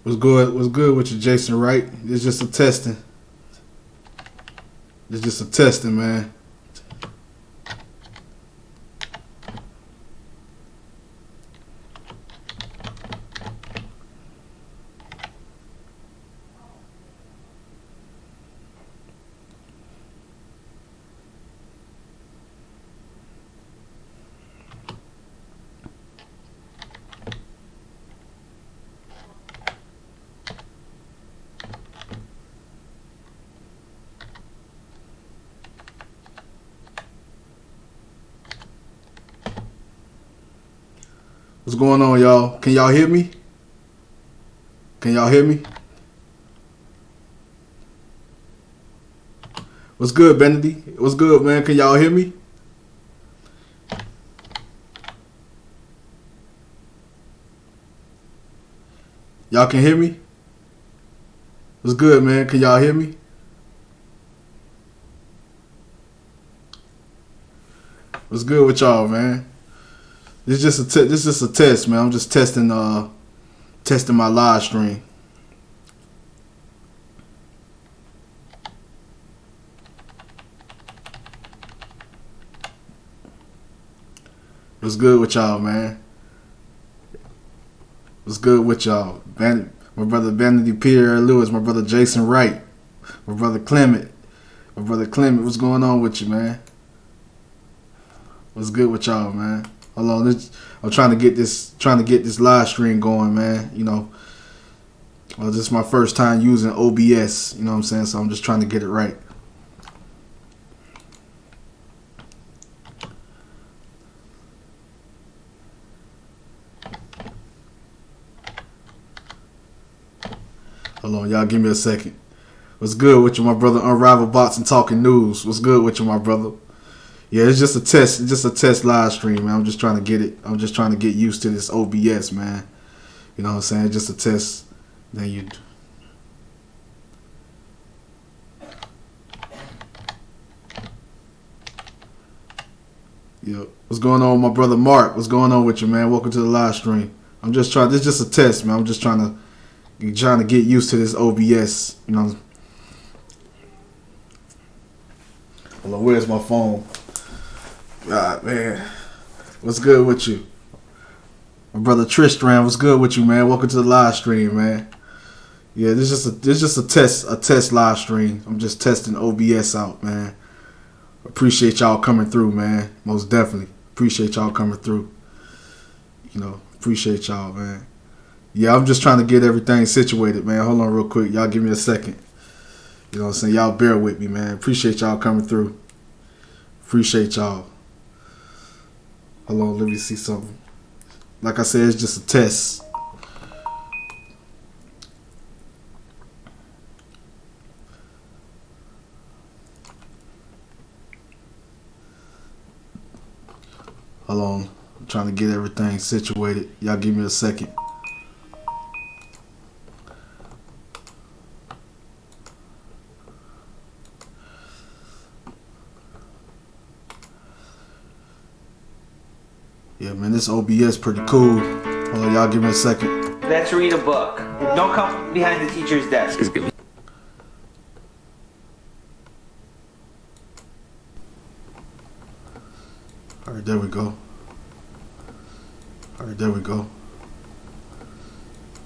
What's good with you, Jason, right? It's just a testing. It's just a testing, man. What's going on, y'all? Can y'all hear me? Can y'all hear me? What's good, Benedict? What's good, man? Can y'all hear me? Y'all can hear me? What's good, man? Can y'all hear me? What's good with y'all, man? This is just a test, man. I'm just testing testing my live stream. What's good with y'all, man? What's good with y'all? My brother Benedict Pierre Lewis, my brother Jason Wright, my brother Clement. What's going on with you, man? What's good with y'all, man? Hold on, I'm trying to get this live stream going, man. You know, this is my first time using OBS. You know what I'm saying? So I'm just trying to get it right. Hold on, y'all, give me a second. What's good with you, my brother? Unrivaled Boxing Talking News. What's good with you, my brother? Yeah, it's just a test. It's just a test live stream, man. I'm just trying to get it. I'm just trying to get used to this OBS, man. You know what I'm saying? Just a test. Then you. Yo, what's going on with my brother Mark? What's going on with you, man? Welcome to the live stream. I'm just trying. This is just a test, man. I'm just trying to get used to this OBS. You know. Hold on, where's my phone? God, man. What's good with you? My brother Tristram, what's good with you, man? Welcome to the live stream, man. Yeah, this is just a test live stream. I'm just testing OBS out, man. Appreciate y'all coming through, man. Most definitely. Appreciate y'all coming through. You know, appreciate y'all, man. Yeah, I'm just trying to get everything situated, man. Hold on real quick. Y'all give me a second. You know what I'm saying? Y'all bear with me, man. Appreciate y'all coming through. Appreciate y'all. Hold on, let me see something. Like I said, it's just a test. Hold on. I'm trying to get everything situated. Y'all give me a second. Yeah, man, this OBS pretty cool. Hold on, y'all give me a second. Let's read a book. Don't come behind the teacher's desk. Alright, there we go. Alright, there we go.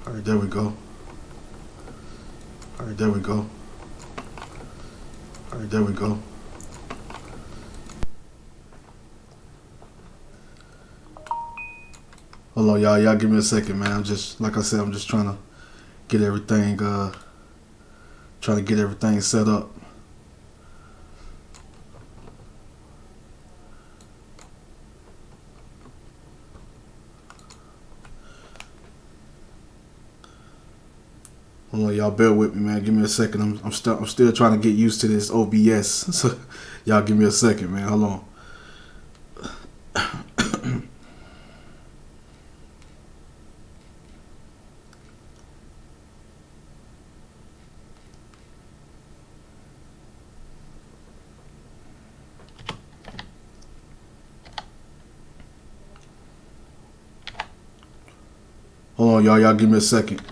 Alright, there we go. Alright, there we go. Alright, there we go. Hold on, y'all. Y'all give me a second, man. I'm just, like I said, I'm just trying to get everything, set up. Hold on, y'all. Bear with me, man. Give me a second. I'm still trying to get used to this OBS. So, y'all, give me a second, man. Hold on. Hold on, y'all. Y'all give me a second.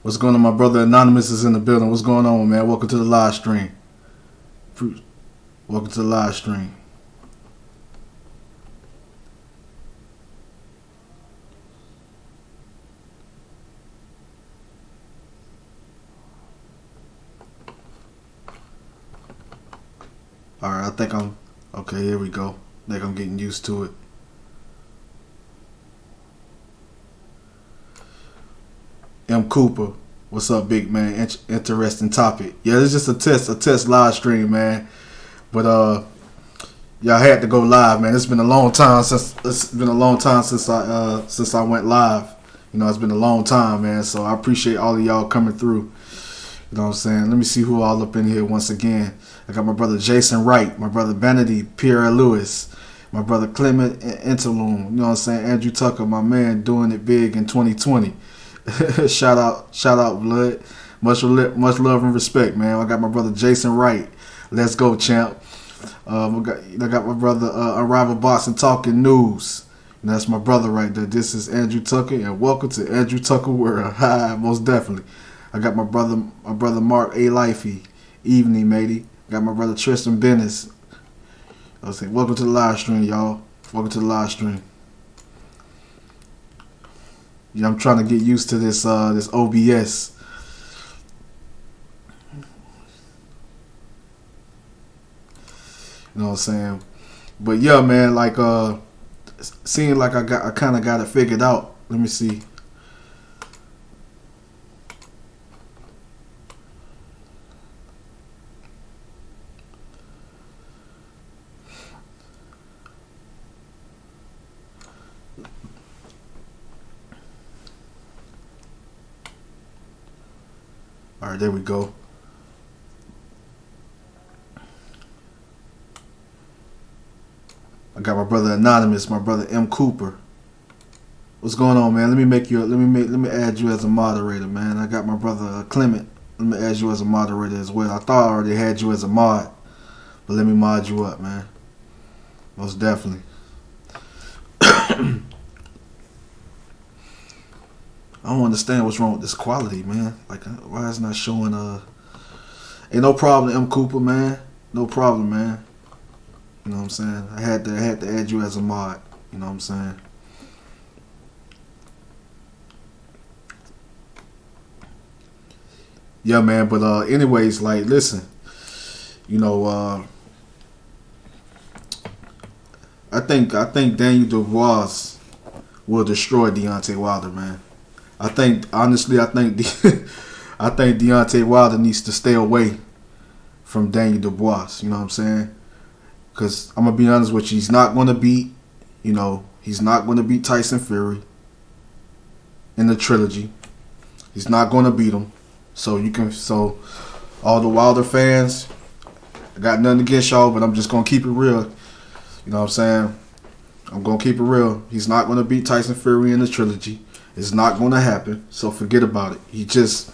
What's going on? My brother Anonymous is in the building. What's going on, man? Welcome to the live stream. Welcome to the live stream. Alright, I think I'm... Okay, here we go. I think I'm getting used to it. M. Cooper, what's up, big man? Interesting topic. Yeah, it's just a test live stream, man. But y'all had to go live, man. It's been a long time since I went live. You know, it's been a long time, man. So I appreciate all of y'all coming through. You know what I'm saying? Let me see who all up in here once again. I got my brother Jason Wright, my brother Vanity Pierre Lewis, my brother Clement Interloom. You know what I'm saying? Andrew Tucker, my man, doing it big in 2020. shout out, blood. Much love and respect, man. I got my brother Jason Wright. Let's go, champ. I got my brother Unrivaled Boxing Talking News. And that's my brother right there. This is Andrew Tucker, and welcome to Andrew Tucker World. Hi, most definitely. I got my brother Mark A. Lifey. Evening, matey. Got my brother Tristan Bennis. I was saying, welcome to the live stream, y'all. Welcome to the live stream. Yeah, I'm trying to get used to this OBS. You know what I'm saying? But yeah, man, like seeing like I kind of got it figured out. Let me see. All right, there we go. I got my brother Anonymous, my brother M. Cooper. What's going on, man? Let me add you as a moderator, man. I got my brother Clement. Let me add you as a moderator as well. I thought I already had you as a mod, but let me mod you up, man. Most definitely. I don't understand what's wrong with this quality, man. Like, why is it not showing? Ain't no problem, M. Cooper, man. No problem, man. You know what I'm saying? I had to add you as a mod. You know what I'm saying? Yeah, man. But anyways, like, listen. You know, I think Daniel Dubois will destroy Deontay Wilder, man. I think Deontay Wilder needs to stay away from Daniel Dubois. You know what I'm saying? Because I'm gonna be honest with you, he's not gonna beat Tyson Fury in the trilogy. He's not gonna beat him. So all the Wilder fans, I got nothing against y'all, but I'm just gonna keep it real. You know what I'm saying? I'm gonna keep it real. He's not gonna beat Tyson Fury in the trilogy. It's not gonna happen. So forget about it. He just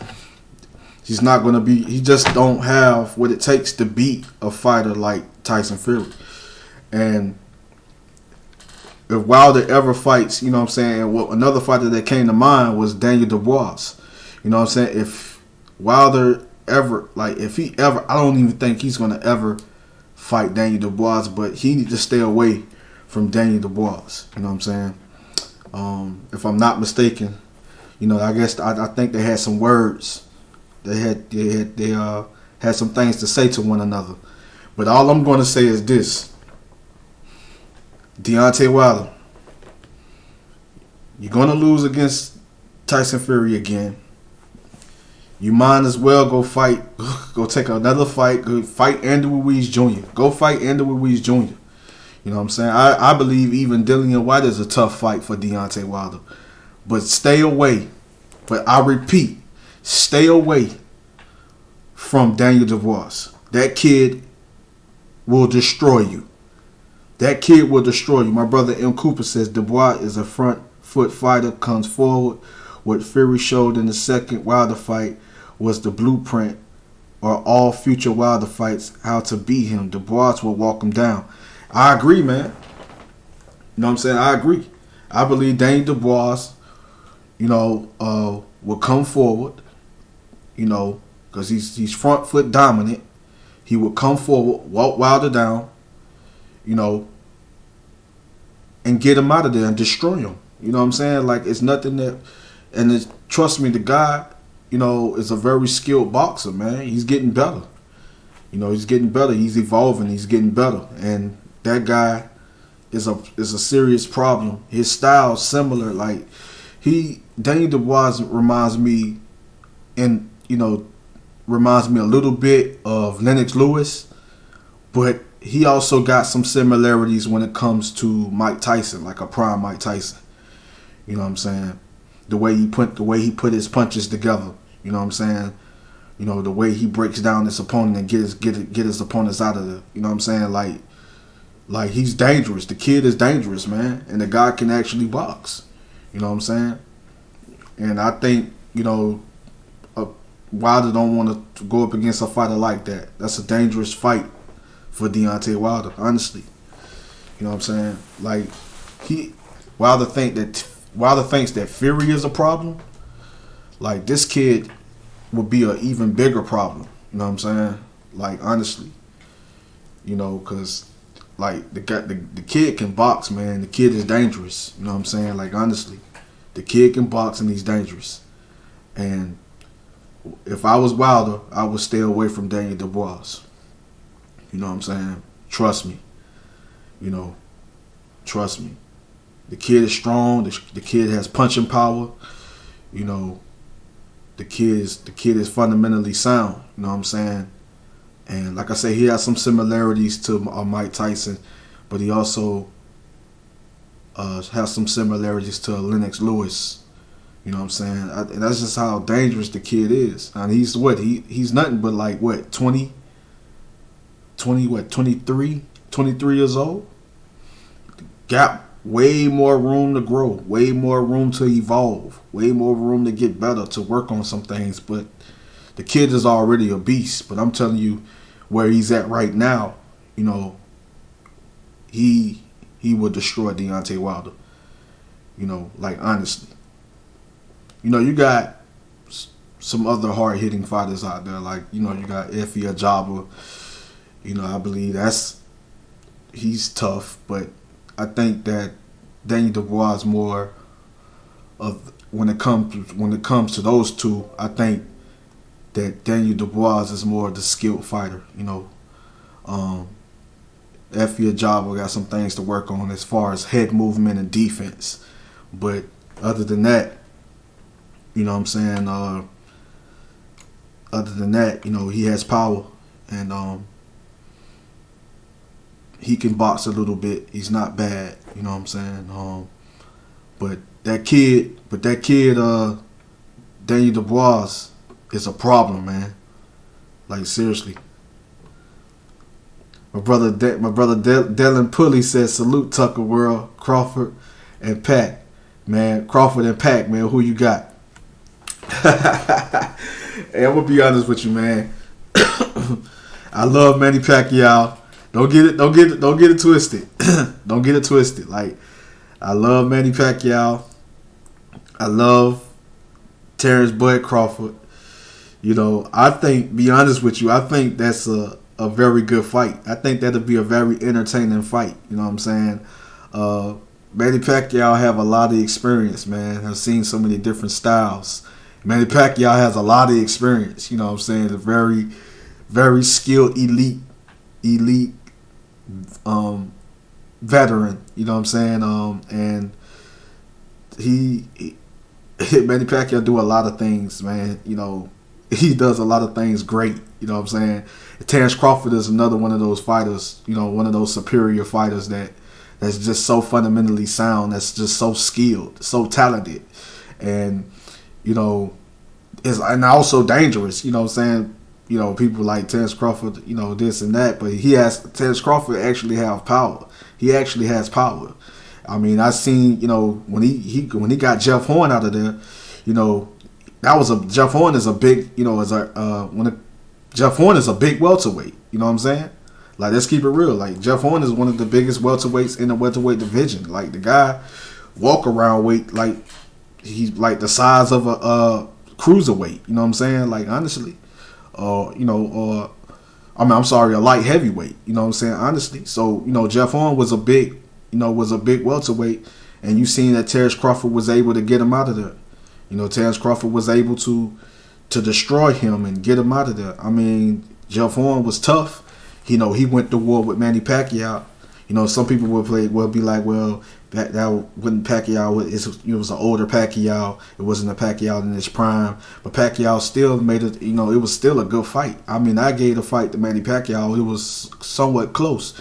don't have what it takes to beat a fighter like Tyson Fury. And if Wilder ever fights, you know what I'm saying, and another fighter that came to mind was Daniel Dubois. You know what I'm saying? If Wilder ever, I don't even think he's gonna ever fight Daniel Dubois, but he needs to stay away from Daniel Dubois. You know what I'm saying? If I'm not mistaken, you know, I think they had some words. They had some things to say to one another. But all I'm going to say is this: Deontay Wilder, you're going to lose against Tyson Fury again. You might as well go take another fight, go fight Andy Ruiz Jr. Go fight Andy Ruiz Jr. You know what I'm saying? I believe even Dillian White is a tough fight for Deontay Wilder. But stay away. But I repeat, stay away from Daniel Dubois. That kid will destroy you. That kid will destroy you. My brother M. Cooper says Dubois is a front foot fighter, comes forward. What Fury showed in the second Wilder fight was the blueprint or all future Wilder fights, how to beat him. Dubois will walk him down. I agree, man. You know what I'm saying? I agree. I believe Daniel Dubois, will come forward you know, because he's front foot dominant. He would come forward, walk Wilder down, you know, and get him out of there and destroy him. You know what I'm saying? Like, it's nothing that, and trust me, the guy, you know, is a very skilled boxer, man. He's getting better. You know, he's getting better. He's evolving. He's getting better. And that guy is a serious problem. His style's similar. Like, Daniel Dubois reminds me a little bit of Lennox Lewis, but he also got some similarities when it comes to Mike Tyson, like a prime Mike Tyson. You know what I'm saying? The way he put his punches together. You know what I'm saying? You know, the way he breaks down his opponent and get his opponents out of there. You know what I'm saying? Like he's dangerous. The kid is dangerous, man, and the guy can actually box. You know what I'm saying? And I think, you know, Wilder don't want to go up against a fighter like that. That's a dangerous fight for Deontay Wilder, honestly. You know what I'm saying? Like, Wilder thinks that Fury is a problem. Like, this kid would be an even bigger problem. You know what I'm saying? Like, honestly. You know, because, like, the kid can box, man. The kid is dangerous. You know what I'm saying? Like, honestly. The kid can box and he's dangerous. And if I was Wilder, I would stay away from Daniel Dubois. You know what I'm saying? Trust me. You know, trust me. The kid is strong. The kid has punching power. You know, the kid is fundamentally sound. You know what I'm saying? And like I say, he has some similarities to Mike Tyson, but he also has some similarities to Lennox Lewis. You know what I'm saying? And that's just how dangerous the kid is. And he's he's nothing but like 23 years old. Got way more room to grow, way more room to evolve, way more room to get better, to work on some things. But the kid is already a beast. But I'm telling you, where he's at right now, you know, he would destroy Deontay Wilder. You know, like, honestly. You know, you got some other hard-hitting fighters out there. Like, you know, you got Effie Ajaba. You know, I believe he's tough. But I think that Daniel Dubois is more of, when it comes to those two, I think that Daniel Dubois is more the skilled fighter. You know, Effie Ajaba got some things to work on as far as head movement and defense. But other than that, you know what I'm saying? Other than that, you know, he has power, and he can box a little bit. He's not bad, you know what I'm saying? But that kid, Daniel Dubois is a problem, man. Like, seriously. My brother Dylan Pulley says, salute Tucker World, Crawford and Pac. Man, Crawford and Pac, man, who you got? Hey, I'm gonna be honest with you, man. I love Manny Pacquiao. Don't get it twisted. Don't get it twisted. Like, I love Manny Pacquiao. I love Terrence Bud Crawford. You know, I think, be honest with you, I think that's a very good fight. I think that'll be a very entertaining fight. You know what I'm saying? Manny Pacquiao have a lot of experience, man. I've seen so many different styles. Manny Pacquiao has a lot of experience. You know what I'm saying? A very, very skilled, elite veteran. You know what I'm saying? And Manny Pacquiao do a lot of things, man. You know, he does a lot of things great. You know what I'm saying? Terrence Crawford is another one of those fighters, you know, one of those superior fighters that's just so fundamentally sound, that's just so skilled, so talented, and, you know, and also dangerous. You know what I'm saying? You know, people like Terrence Crawford, you know, this and that, but Terrence Crawford actually has power. He actually has power. I mean, I seen, you know, when he got Jeff Horn out of there, you know, Jeff Horn is a big, you know, Jeff Horn is a big welterweight. You know what I'm saying? Like, let's keep it real. Like, Jeff Horn is one of the biggest welterweights in the welterweight division. Like, the guy walk around weight like he's like the size of a cruiserweight. You know what I'm saying? Like honestly, or I'm sorry, a light heavyweight. You know what I'm saying? Honestly, so Jeff Horn was a big welterweight, and you seen that Terrence Crawford was able to get him out of there. Terrence Crawford was able to destroy him and get him out of there. I mean, Jeff Horn was tough. He went to war with Manny Pacquiao. Some people will be like, well, that wasn't Pacquiao. It was an older Pacquiao. It wasn't a Pacquiao in his prime. But Pacquiao still made it. It was still a good fight. I mean, I gave the fight to Manny Pacquiao. It was somewhat close.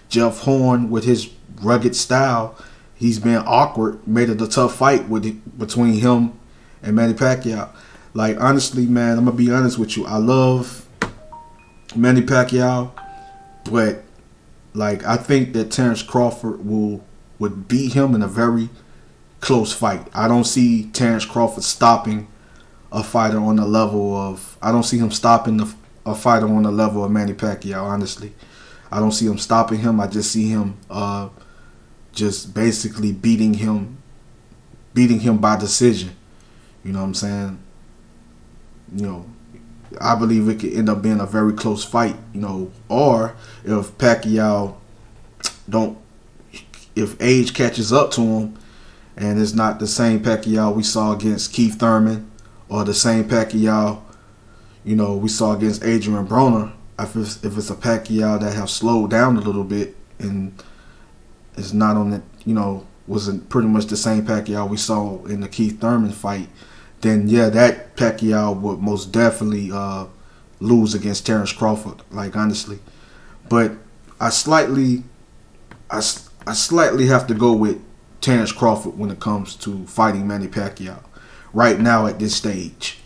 Jeff Horn, with his rugged style, he's been awkward. Made it a tough fight between him and Manny Pacquiao. Like honestly, man, I'm gonna be honest with you. I love Manny Pacquiao, but like I think that Terrence Crawford would beat him in a very close fight. I don't see Terrence Crawford stopping a fighter on the level of. I don't see him stopping a fighter on the level of Manny Pacquiao. Honestly, I don't see him stopping him. I just see him just basically beating him by decision. You know what I'm saying? I believe it could end up being a very close fight, or if Pacquiao if age catches up to him and it's not the same Pacquiao we saw against Keith Thurman or the same Pacquiao, we saw against Adrian Broner, if it's a Pacquiao that have slowed down a little bit and is not on the, wasn't pretty much the same Pacquiao we saw in the Keith Thurman fight, then yeah, that Pacquiao would most definitely lose against Terrence Crawford. Like honestly, but I slightly have to go with Terrence Crawford when it comes to fighting Manny Pacquiao right now at this stage.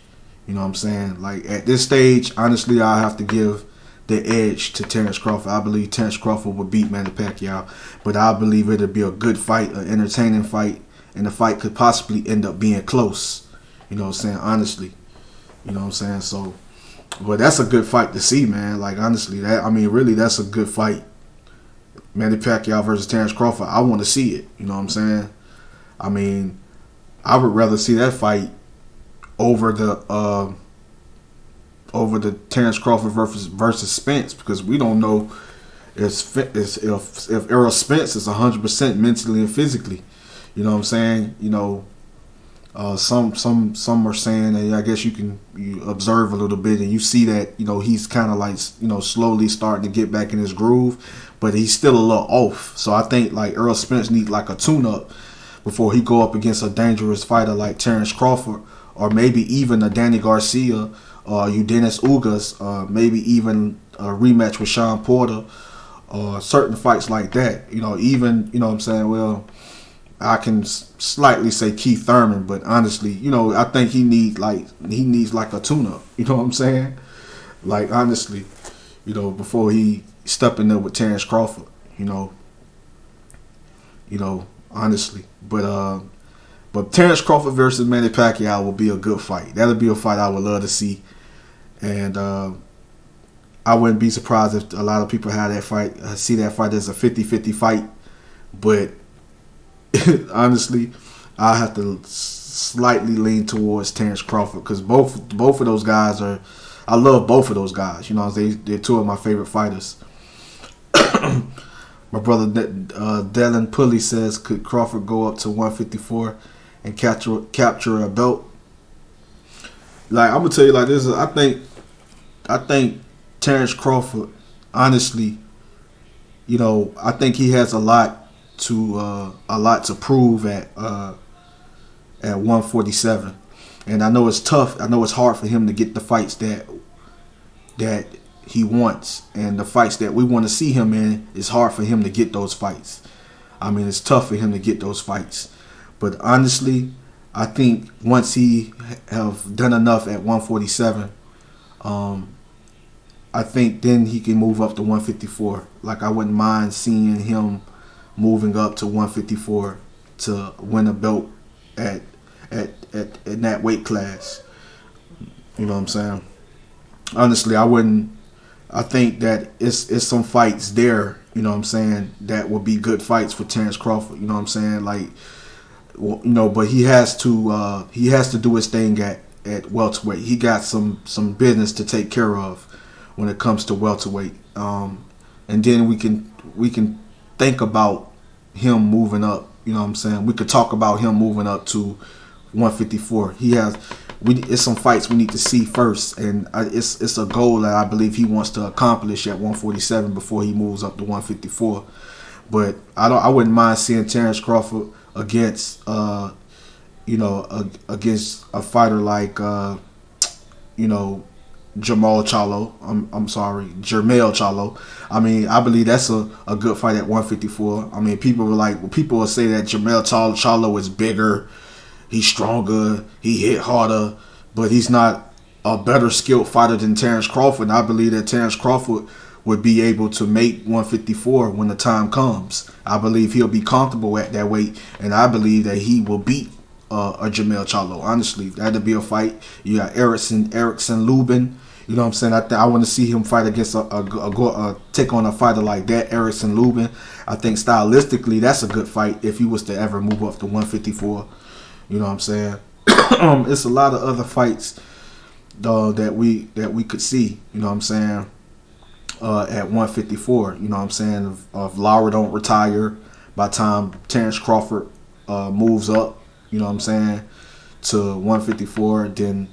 You know what I'm saying? Like at this stage, honestly, I have to give the edge to Terrence Crawford. I believe Terrence Crawford will beat Manny Pacquiao, but I believe it'll be a good fight, an entertaining fight, and the fight could possibly end up being close. You know what I'm saying? Honestly. You know what I'm saying? So, but that's a good fight to see, man. Like, honestly, really, that's a good fight. Manny Pacquiao versus Terrence Crawford. I want to see it. You know what I'm saying? I mean, I would rather see that fight over the Terrence Crawford versus Spence, because we don't know if Errol Spence is 100% mentally and physically. You know what I'm saying? Some are saying that I guess you observe a little bit and you see that he's kind of like slowly starting to get back in his groove, but he's still a little off. So I think like Errol Spence needs like a tune-up before he go up against a dangerous fighter like Terrence Crawford, or maybe even a Danny Garcia or Dennis Ugas, maybe even a rematch with Sean Porter, or certain fights like that. Even what I'm saying. Well, I can slightly say Keith Thurman, but honestly, I think he needs like a tune-up. You know what I'm saying? Like honestly, before he step in there with Terrence Crawford. Honestly, but Terrence Crawford versus Manny Pacquiao will be a good fight. That'll be a fight I would love to see, and I wouldn't be surprised if a lot of people have that fight, see that fight as a 50-50 fight, but. Honestly, I have to slightly lean towards Terrence Crawford, because both of those guys are. I love both of those guys. They're two of my favorite fighters. My brother Dylan Pulley says, could Crawford go up to 154 and capture a belt? Like I'm gonna tell you like this. I think Terrence Crawford, honestly, I think he has a lot to prove at 147, and I know it's tough. I know it's hard for him to get the fights that he wants, and the fights that we want to see him in. It's hard for him to get those fights. I mean, it's tough for him to get those fights. But honestly, I think once he have done enough at 147, I think then he can move up to 154. Like I wouldn't mind seeing him moving up to 154 to win a belt at that weight class. You know what I'm saying? Honestly, I think that it's some fights there, what I'm saying, that will be good fights for Terrence Crawford. You know what I'm saying? Like, but he has to do his thing at welterweight. He got some business to take care of when it comes to welterweight. And then we can think about him moving up. You know what I'm saying? We could talk about him moving up to 154. It's some fights we need to see first, and it's a goal that I believe he wants to accomplish at 147 before he moves up to 154. But I wouldn't mind seeing Terrence Crawford against against a fighter like Jermell Charlo. I mean, I believe that's a good fight at 154. I mean, people will say that Jermell Charlo is bigger, he's stronger, he hit harder, but he's not a better skilled fighter than Terrence Crawford. And I believe that Terrence Crawford would be able to make 154 when the time comes. I believe he'll be comfortable at that weight, and I believe that he will beat a Jermell Charlo. Honestly, that'd be a fight. You got Erickson Lubin. You know what I'm saying? I want to see him fight against take on a fighter like that, Erickson Lubin. I think stylistically that's a good fight if he was to ever move up to 154. You know what I'm saying? It's a lot of other fights that we could see. You know what I'm saying? At 154. You know what I'm saying? If Lara don't retire by the time Terrence Crawford moves up, you know what I'm saying, to 154, then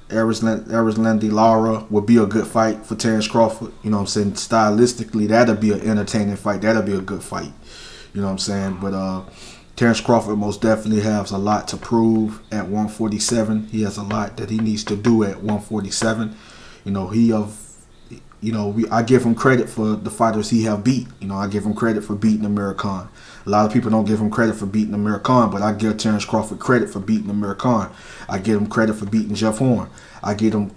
Erislandy Lara would be a good fight for Terrence Crawford. You know what I'm saying? Stylistically, that'll be an entertaining fight. That'll be a good fight. You know what I'm saying? But Terrence Crawford most definitely has a lot to prove at 147. He has a lot that he needs to do at 147. I give him credit for the fighters he have beat. I give him credit for beating Amir Khan. A lot of people don't give him credit for beating Amir Khan, but I give Terrence Crawford credit for beating Amir Khan. I give him credit for beating Jeff Horn. I give him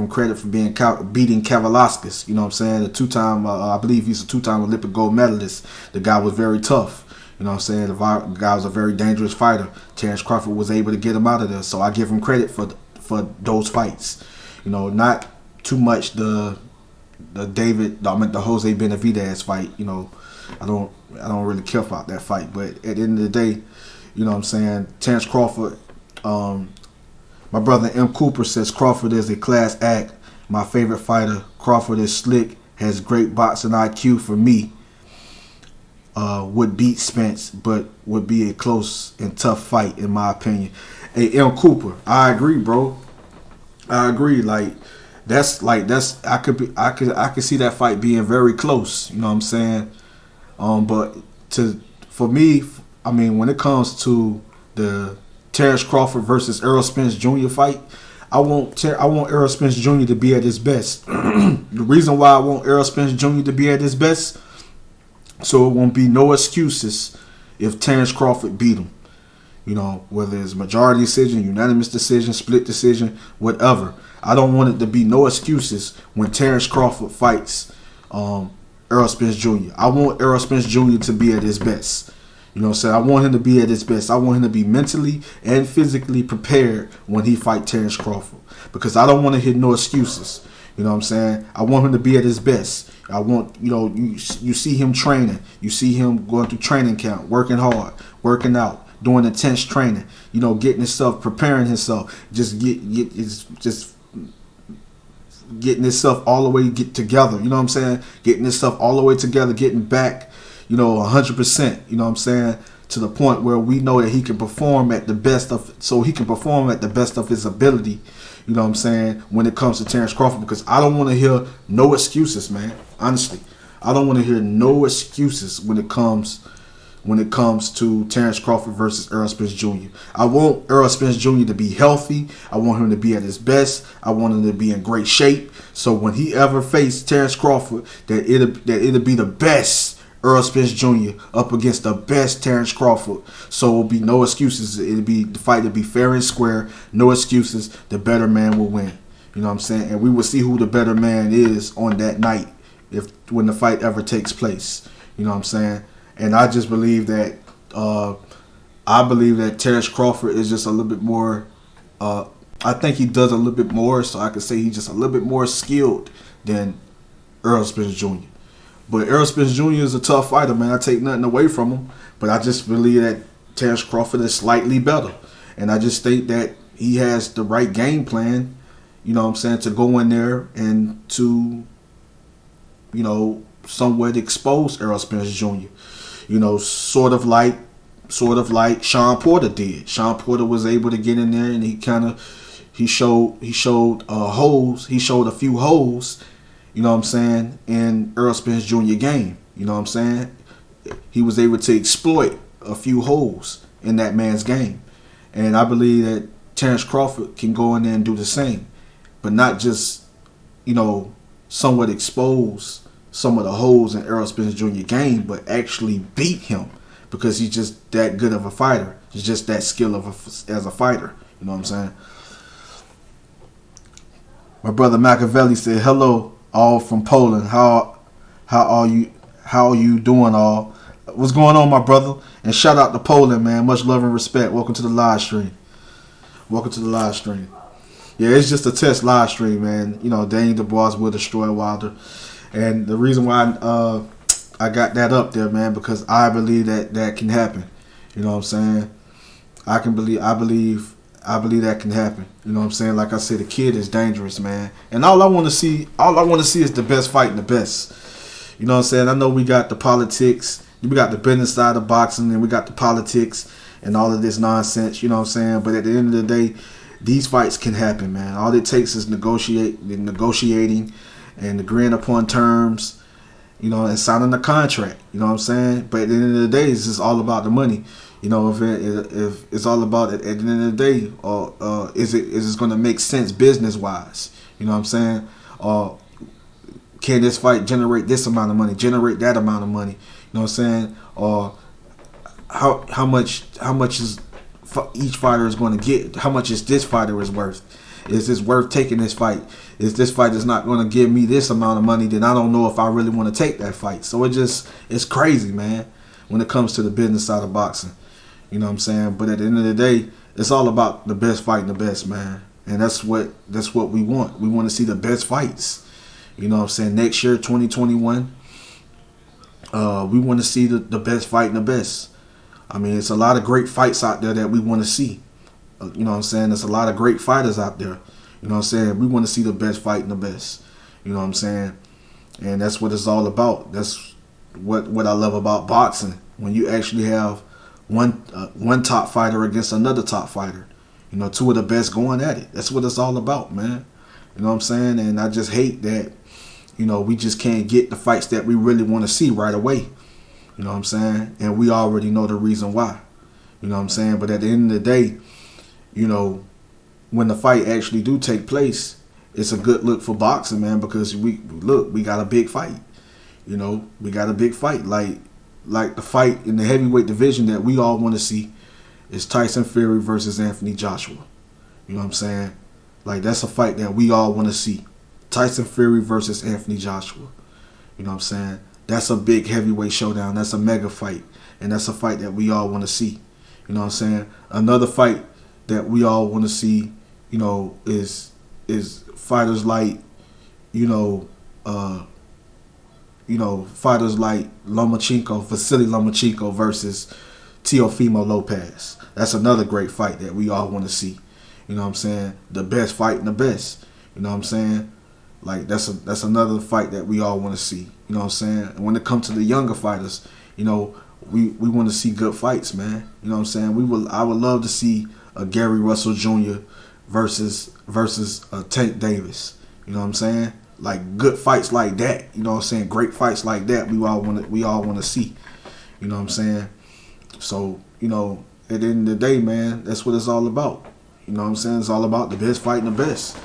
credit for beating Kavaliauskas. You know what I'm saying? The two-time, I believe he's a two-time Olympic gold medalist. The guy was very tough. You know what I'm saying? The guy was a very dangerous fighter. Terrence Crawford was able to get him out of there, so I give him credit for those fights. Not too much the Jose Benavidez fight. I don't really care about that fight, but at the end of the day, you know what I'm saying, Terrence Crawford, my brother M. Cooper says Crawford is a class act. My favorite fighter. Crawford is slick, has great boxing IQ for me. Would beat Spence, but would be a close and tough fight in my opinion. Hey, M. Cooper, I agree, bro. I agree. I could see that fight being very close. You know what I'm saying? But for me, I mean, when it comes to the Terrence Crawford versus Errol Spence Jr. fight, I want Errol Spence Jr. to be at his best. The reason why I want Errol Spence Jr. to be at his best, so it won't be no excuses if Terrence Crawford beat him. Whether it's majority decision, unanimous decision, split decision, whatever. I don't want it to be no excuses when Terrence Crawford fights Errol Spence Jr. I want Errol Spence Jr. to be at his best. You know what I'm saying? I want him to be at his best. I want him to be mentally and physically prepared when he fight Terrence Crawford. Because I don't want to hear no excuses. You know what I'm saying? I want him to be at his best. I want, you see him training. You see him going through training camp, working hard, working out, doing intense training. Getting himself, preparing himself. Just getting himself all the way together. You know what I'm saying? Getting himself all the way together, getting back, 100%. You know what I'm saying? To the point where we know that he can perform at the best of his ability. You know what I'm saying? When it comes to Terrence Crawford, because I don't want to hear no excuses, man. Honestly, I don't want to hear no excuses when it comes to Terrence Crawford versus Errol Spence Jr. I want Errol Spence Jr. to be healthy. I want him to be at his best. I want him to be in great shape. So when he ever faced Terrence Crawford, that it'll be the best Errol Spence Jr. up against the best Terrence Crawford. So it'll be no excuses. The fight will be fair and square. No excuses. The better man will win. You know what I'm saying? And we will see who the better man is on that night when the fight ever takes place. You know what I'm saying? And I just believe that Terrence Crawford is just a little bit more. I think he does a little bit more, so I could say he's just a little bit more skilled than Errol Spence Jr. But Errol Spence Jr. is a tough fighter, man. I take nothing away from him, but I just believe that Terrence Crawford is slightly better. And I just think that he has the right game plan, you know what I'm saying, to go in there and to, you know, somewhat expose Errol Spence Jr. You know, sort of like Sean Porter did. Sean Porter was able to get in there and he showed holes. He showed a few holes, you know what I'm saying, in Errol Spence Jr. game. You know what I'm saying? He was able to exploit a few holes in that man's game. And I believe that Terrence Crawford can go in there and do the same. But not just, you know, somewhat expose some of the holes in Errol Spence Jr. game, but actually beat him because he's just that good of a fighter. He's just that skilled as a fighter. You know what I'm saying? My brother Machiavelli said, "Hello, all from Poland. How are you? How are you doing, all? What's going on, my brother? And shout out to Poland, man. Much love and respect. Welcome to the live stream. Welcome to the live stream. Yeah, it's just a test live stream, man. You know, Daniel Dubois will destroy Wilder, and the reason why I got that up there, man, because I believe that can happen. You know what I'm saying? I believe that can happen. You know what I'm saying? Like I said, the kid is dangerous, man. And all I want to see is the best fighting the best. You know what I'm saying? I know we got the politics, we got the business side of boxing, and we got the politics and all of this nonsense. You know what I'm saying? But at the end of the day, these fights can happen, man. All it takes is negotiating and agreeing upon terms, you know, and signing a contract. You know what I'm saying? But at the end of the day, it's just all about the money. You know, if it's all about it, at the end of the day, or is it going to make sense business wise? You know what I'm saying? Or can this fight generate this amount of money, generate that amount of money? You know what I'm saying? Or how much is each fighter is going to get? How much is this fighter is worth? Is this worth taking this fight? Is this fight is not going to give me this amount of money? Then I don't know if I really want to take that fight. So it's crazy, man, when it comes to the business side of boxing. You know what I'm saying? But at the end of the day, it's all about the best fighting the best, man. And that's what we want. We want to see the best fights. You know what I'm saying? Next year, 2021, we want to see the best fighting the best. I mean, it's a lot of great fights out there that we want to see. You know what I'm saying? There's a lot of great fighters out there. You know what I'm saying? We want to see the best fighting the best. You know what I'm saying? And that's what it's all about. That's what I love about boxing. When you actually have one top fighter against another top fighter. You know, two of the best going at it. That's what it's all about, man. You know what I'm saying? And I just hate that, you know, we just can't get the fights that we really want to see right away. You know what I'm saying? And we already know the reason why. You know what I'm saying? But at the end of the day, you know, when the fight actually do take place, it's a good look for boxing, man, because we got a big fight. You know, we got a big fight. Like the fight in the heavyweight division that we all want to see is Tyson Fury versus Anthony Joshua. You know what I'm saying? Like, that's a fight that we all want to see. Tyson Fury versus Anthony Joshua. You know what I'm saying? That's a big heavyweight showdown. That's a mega fight. And that's a fight that we all want to see. You know what I'm saying? Another fight that we all want to see, you know, is fighters like, fighters like Vasily Lomachenko versus Teofimo Lopez. That's another great fight that we all want to see. You know what I'm saying? The best fighting the best. You know what I'm saying? Like, that's another fight that we all want to see. You know what I'm saying? And when it comes to the younger fighters, you know, we want to see good fights, man. You know what I'm saying? I would love to see a Gary Russell Jr. versus Tank Davis. You know what I'm saying? Like, good fights like that. You know what I'm saying? Great fights like that. We all want to see. You know what I'm saying? So, you know, at the end of the day, man, that's what it's all about. You know what I'm saying? It's all about the best fighting the best.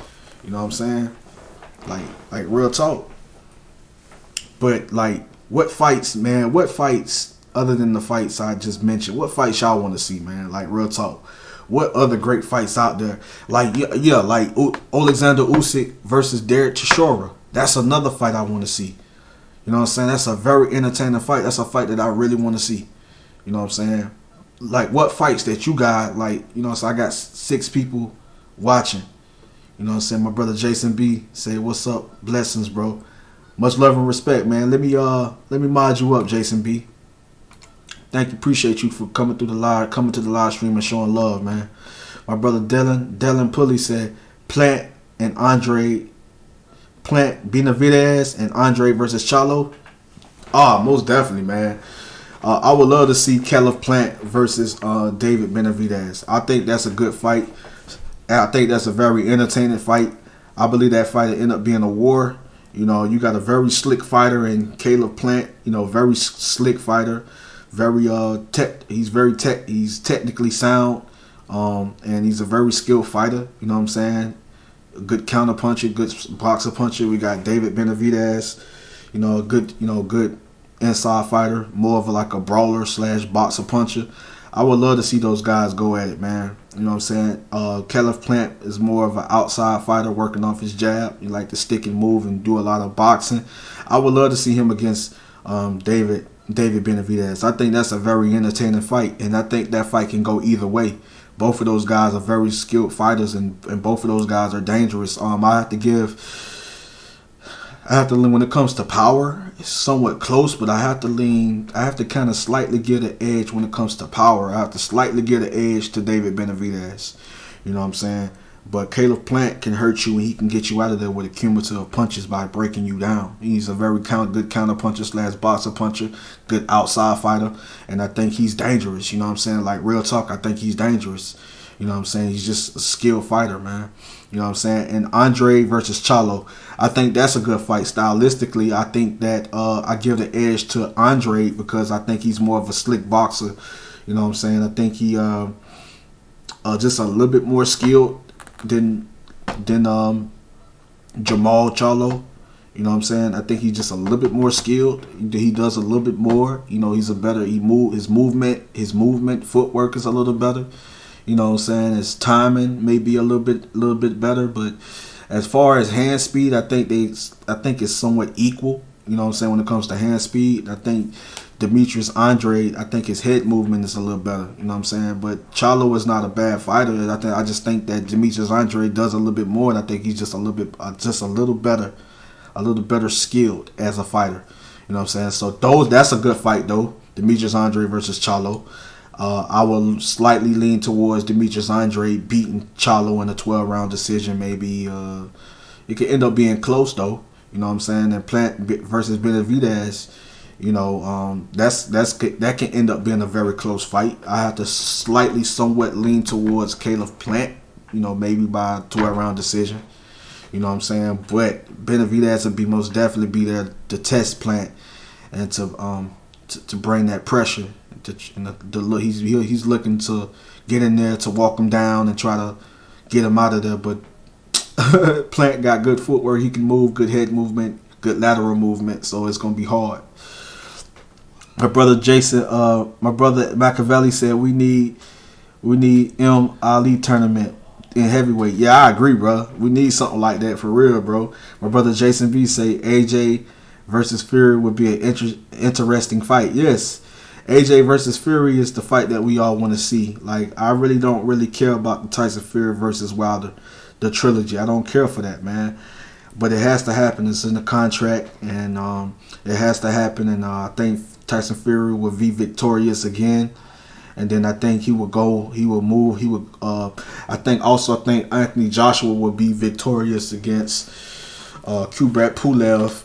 You know what I'm saying? Like real talk. But like, what fights, man? What fights other than the fights I just mentioned? What fights y'all want to see, man? Like, real talk. What other great fights out there? Like, yeah, like Alexander Usyk versus Derek Chisora. That's another fight I want to see. You know what I'm saying? That's a very entertaining fight. That's a fight that I really want to see. You know what I'm saying? Like, what fights that you got? Like, you know, so I got 6 people watching. You know what I'm saying? My brother Jason B say, "What's up? Blessings, bro. Much love and respect, man. Let me mod you up, Jason B. Thank you. Appreciate you for coming to the live stream and showing love, man. My brother Dylan Pulley said Plant Benavidez and Andre versus Charlo. Most definitely, man. I would love to see Caleb Plant versus David Benavidez. I think that's a good fight. I think that's a very entertaining fight. I believe that fight will end up being a war. You know, you got a very slick fighter in Caleb Plant. You know, very slick fighter. He's technically sound. And he's a very skilled fighter. You know what I'm saying? A good counter puncher, good boxer puncher. We got David Benavidez. You know, good inside fighter, more of like a brawler / boxer puncher. I would love to see those guys go at it, man. You know what I'm saying? Caleb Plant is more of an outside fighter working off his jab. He like to stick and move and do a lot of boxing. I would love to see him against David Benavidez. I think that's a very entertaining fight, and I think that fight can go either way. Both of those guys are very skilled fighters, and both of those guys are dangerous. When it comes to power, it's somewhat close, but I have to kind of slightly give an edge when it comes to power. I have to slightly give an edge to David Benavidez. You know what I'm saying? But Caleb Plant can hurt you, and he can get you out of there with accumulative punches by breaking you down. He's a very good counter puncher / boxer puncher, good outside fighter, and I think he's dangerous. You know what I'm saying? Like, real talk, I think he's dangerous. You know what I'm saying? He's just a skilled fighter, man. You know what I'm saying? And Andre versus Charlo, I think that's a good fight. Stylistically, I think that I give the edge to Andre because I think he's more of a slick boxer. You know what I'm saying? I think he just a little bit more skilled than Jamal Charlo. You know what I'm saying? I think he's just a little bit more skilled. He does a little bit more. You know, his movement, footwork is a little better. You know what I'm saying? His timing may be a little bit better, but as far as hand speed, I think it's somewhat equal. You know what I'm saying? When it comes to hand speed, I think Demetrius Andre, I think his head movement is a little better. You know what I'm saying? But Charlo is not a bad fighter. I just think that Demetrius Andre does a little bit more, and I think he's just a little better skilled as a fighter. You know what I'm saying? So that's a good fight though. Demetrius Andre versus Charlo. I will slightly lean towards Demetrius Andre beating Charlo in a 12-round decision. Maybe it could end up being close though. You know what I'm saying? And Plant versus Benavidez, you know, that can end up being a very close fight. I have to somewhat lean towards Caleb Plant. You know, maybe by a 12-round decision. You know what I'm saying? But Benavidez would most definitely be there to test Plant and to bring that pressure. He's looking to get in there to walk him down and try to get him out of there. But Plant got good footwork. He can move, good head movement, good lateral movement. So it's gonna be hard. My brother Machiavelli said we need Ali tournament in heavyweight. Yeah, I agree, bro. We need something like that for real, bro. My brother Jason B say AJ versus Fury would be an interesting fight. Yes. AJ versus Fury is the fight that we all want to see. Like, I really don't care about the Tyson Fury versus Wilder, the trilogy. I don't care for that, man. But it has to happen. It's in the contract, and it has to happen. And I think Tyson Fury will be victorious again. And then I think he will move. I think Anthony Joshua will be victorious against Kubrat Pulev.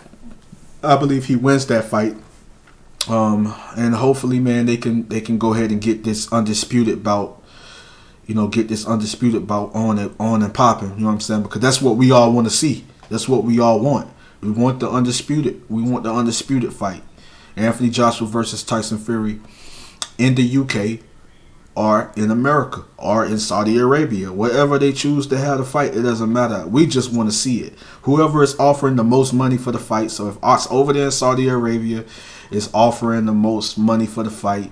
I believe he wins that fight. And hopefully, man, they can go ahead and get this undisputed bout. You know, get this undisputed bout on and popping. You know what I'm saying? Because that's what we all want to see. That's what we all want. We want the undisputed fight. Anthony Joshua versus Tyson Fury in the UK or in America or in Saudi Arabia. Wherever they choose to have the fight, it doesn't matter. We just want to see it. Whoever is offering the most money for the fight. So if us over there in Saudi Arabia is offering the most money for the fight,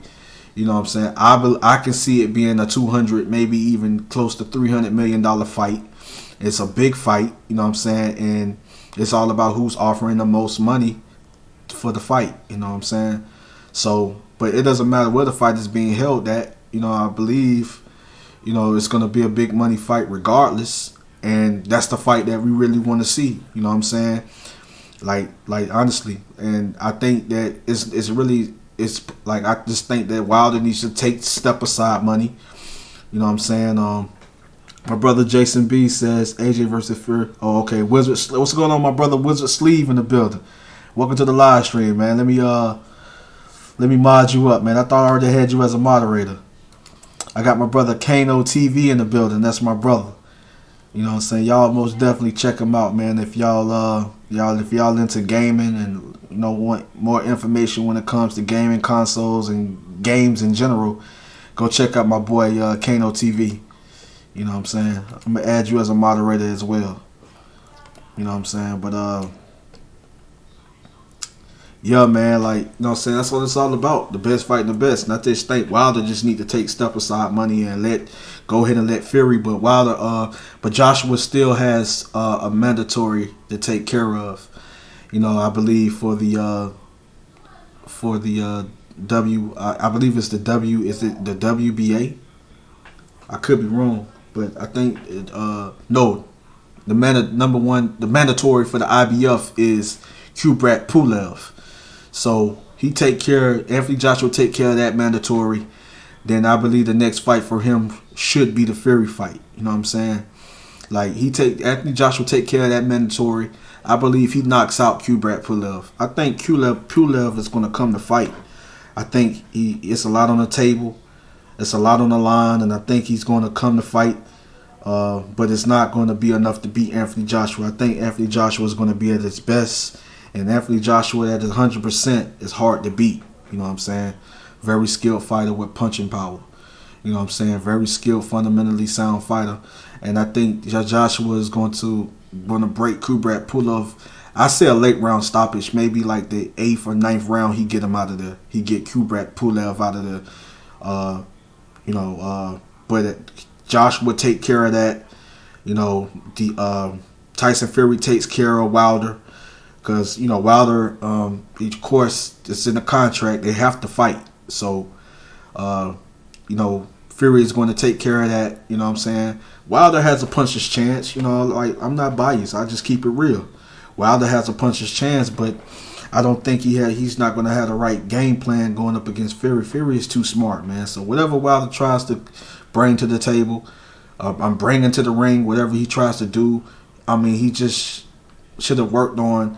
you know what I'm saying? I can see it being a $200, maybe even close to $300 million fight. It's a big fight, you know what I'm saying? And it's all about who's offering the most money for the fight, you know what I'm saying? So, but it doesn't matter where the fight is being held at. You know, I believe, you know, it's going to be a big money fight regardless. And that's the fight that we really want to see, you know what I'm saying? Like honestly, and I think that it's really it's like I just think that Wilder needs to take step aside money. You know what I'm saying? My brother Jason B says AJ versus Fury. Oh, okay. Wizard, what's going on, my brother Wizard Sleeve in the building? Welcome to the live stream, man. Let me mod you up, man. I thought I already had you as a moderator. I got my brother Kano TV in the building. That's my brother. You know what I'm saying? Y'all most definitely check him out, man. If y'all into gaming and want more information when it comes to gaming consoles and games in general, go check out my boy Kano TV. You know what I'm saying? I'm gonna add you as a moderator as well. You know what I'm saying? But yeah, man, like, you know what I'm saying? That's what it's all about. The best fighting the best. Not this think Wilder just need to take step aside money and go ahead and let Fury. But but Joshua still has a mandatory to take care of. I believe for the I believe it's the W. Is it the WBA? I could be wrong, but I think no. The mandatory for the IBF is Kubrat Pulev. So Anthony Joshua take care of that mandatory. Then I believe the next fight for him should be the Fury fight. You know what I'm saying? Like Anthony Joshua take care of that mandatory. I believe he knocks out Kubrat Pulev. I think Pulev is going to come to fight. I think it's a lot on the table. It's a lot on the line, and I think he's going to come to fight. But it's not going to be enough to beat Anthony Joshua. I think Anthony Joshua is going to be at his best. And Anthony Joshua at 100% is hard to beat. You know what I'm saying? Very skilled fighter with punching power. You know what I'm saying? Very skilled, fundamentally sound fighter. And I think Joshua is going to break Kubrat Pulev. I say a late round stoppage, maybe like the 8th or 9th round. He get him out of there. He get Kubrat Pulev out of there. But Joshua take care of that. Tyson Fury takes care of Wilder. Because, Wilder, each course, it's in the contract. They have to fight. So, Fury is going to take care of that. You know what I'm saying? Wilder has a puncher's chance. I'm not biased. I just keep it real. Wilder has a puncher's chance, but I don't think he's not going to have the right game plan going up against Fury. Fury is too smart, man. So, whatever Wilder tries to bring to the table, I'm bringing to the ring, whatever he tries to do, he just should have worked on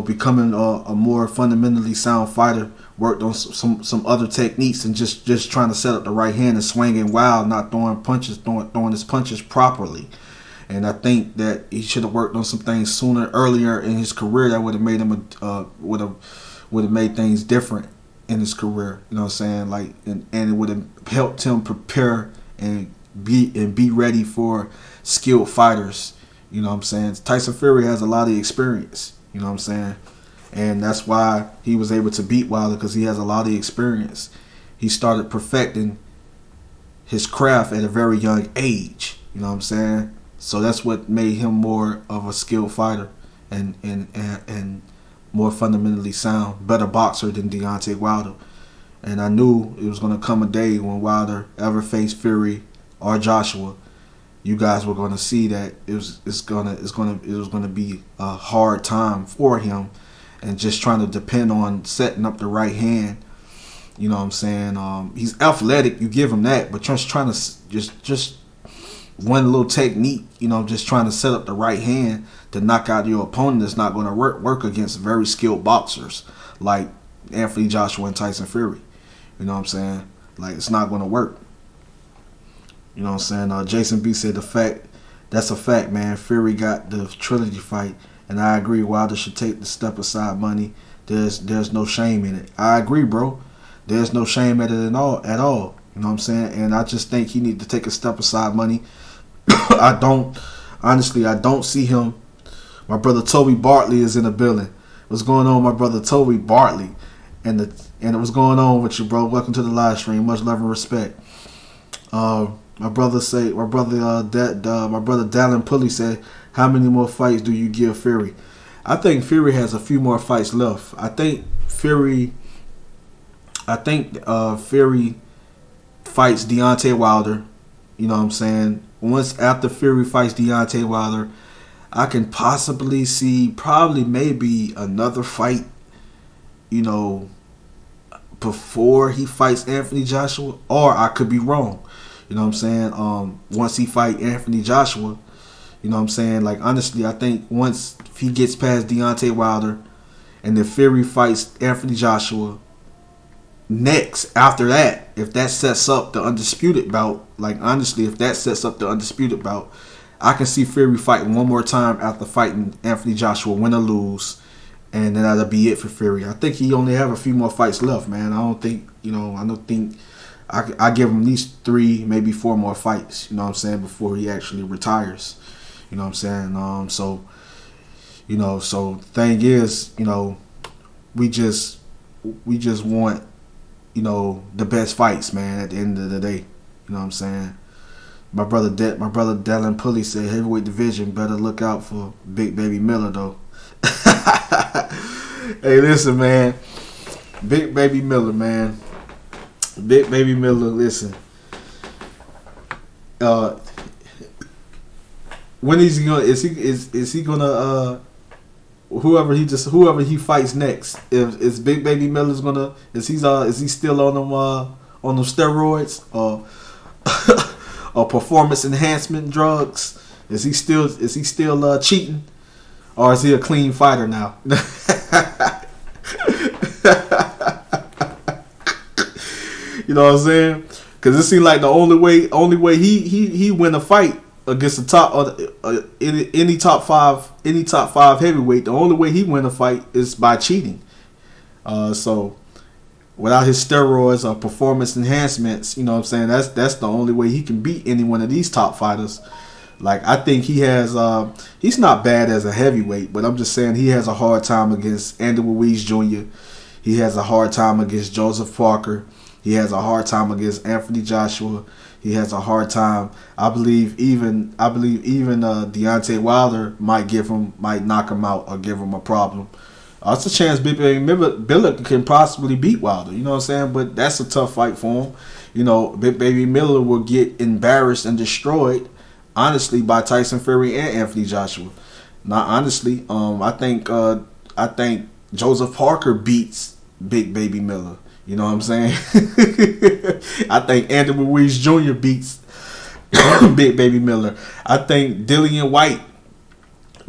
becoming a more fundamentally sound fighter, worked on some other techniques and just trying to set up the right hand and swinging wild, not throwing punches, throwing his punches properly. And I think that he should have worked on some things earlier in his career that would have made him would have made things different in his career. You know what I'm saying? And it would have helped him prepare and be ready for skilled fighters. You know what I'm saying? Tyson Fury has a lot of experience. You know what I'm saying? And that's why he was able to beat Wilder, because he has a lot of experience. He started perfecting his craft at a very young age. You know what I'm saying? So that's what made him more of a skilled fighter and more fundamentally sound, better boxer than Deontay Wilder. And I knew it was going to come a day when Wilder ever faced Fury or Joshua. You guys were going to see that it was going to be a hard time for him, and just trying to depend on setting up the right hand. You know what I'm saying? He's athletic, you give him that, but just trying to just one little technique, just trying to set up the right hand to knock out your opponent is not going to work against very skilled boxers like Anthony Joshua and Tyson Fury. You know what I'm saying? Like, it's not going to work. You know what I'm saying? Jason B said that's a fact, man. Fury got the trilogy fight, and I agree. Wilder should take the step aside money. There's no shame in it. I agree, bro. There's no shame in it at all. You know what I'm saying? And I just think he need to take a step aside money. I don't see him. My brother Toby Bartley is in the building. What's going on, my brother Toby Bartley? And what's going on with you, bro? Welcome to the live stream. Much love and respect. My brother Dallin Pulley said, how many more fights do you give Fury? I think Fury has a few more fights left. I think Fury fights Deontay Wilder. You know what I'm saying? Once after Fury fights Deontay Wilder, I can possibly see maybe another fight, before he fights Anthony Joshua, or I could be wrong. You know what I'm saying? Once he fight Anthony Joshua, you know what I'm saying? Like, honestly, I think once he gets past Deontay Wilder and if Fury fights Anthony Joshua, next, after that, if that sets up the undisputed bout, like, honestly, if that sets up the undisputed bout, I can see Fury fighting one more time after fighting Anthony Joshua, win or lose, and then that'll be it for Fury. I think he only have a few more fights left, man. I think I give him at least 3, maybe 4 more fights, you know what I'm saying, before he actually retires. You know what I'm saying? So the thing is, we just want, the best fights, man, at the end of the day. You know what I'm saying? My brother Dylan Pulley said heavyweight division better look out for Big Baby Miller though. Hey, listen, man. Big Baby Miller, man. Big Baby Miller, listen. When is he gonna? Is he gonna? Whoever he fights next, is Big Baby Miller's gonna? Is he still on them steroids or performance enhancement drugs? Is he still cheating, or is he a clean fighter now? You know what I'm saying? Because it seems like the only way he win a fight against the top any top five heavyweight, the only way he win a fight is by cheating. So without his steroids or performance enhancements, you know what I'm saying, that's the only way he can beat any one of these top fighters. Like, I think he has he's not bad as a heavyweight, but I'm just saying he has a hard time against Andy Ruiz Jr. He has a hard time against Joseph Parker. He has a hard time against Anthony Joshua. He has a hard time. I believe even Deontay Wilder might knock him out or give him a problem. It's a chance Big Baby Miller can possibly beat Wilder. You know what I'm saying? But that's a tough fight for him. Big Baby Miller will get embarrassed and destroyed, honestly, by Tyson Fury and Anthony Joshua. Not honestly. I think Joseph Parker beats Big Baby Miller. You know what I'm saying? I think Andy Ruiz Jr. beats Big Baby Miller. I think Dillian White,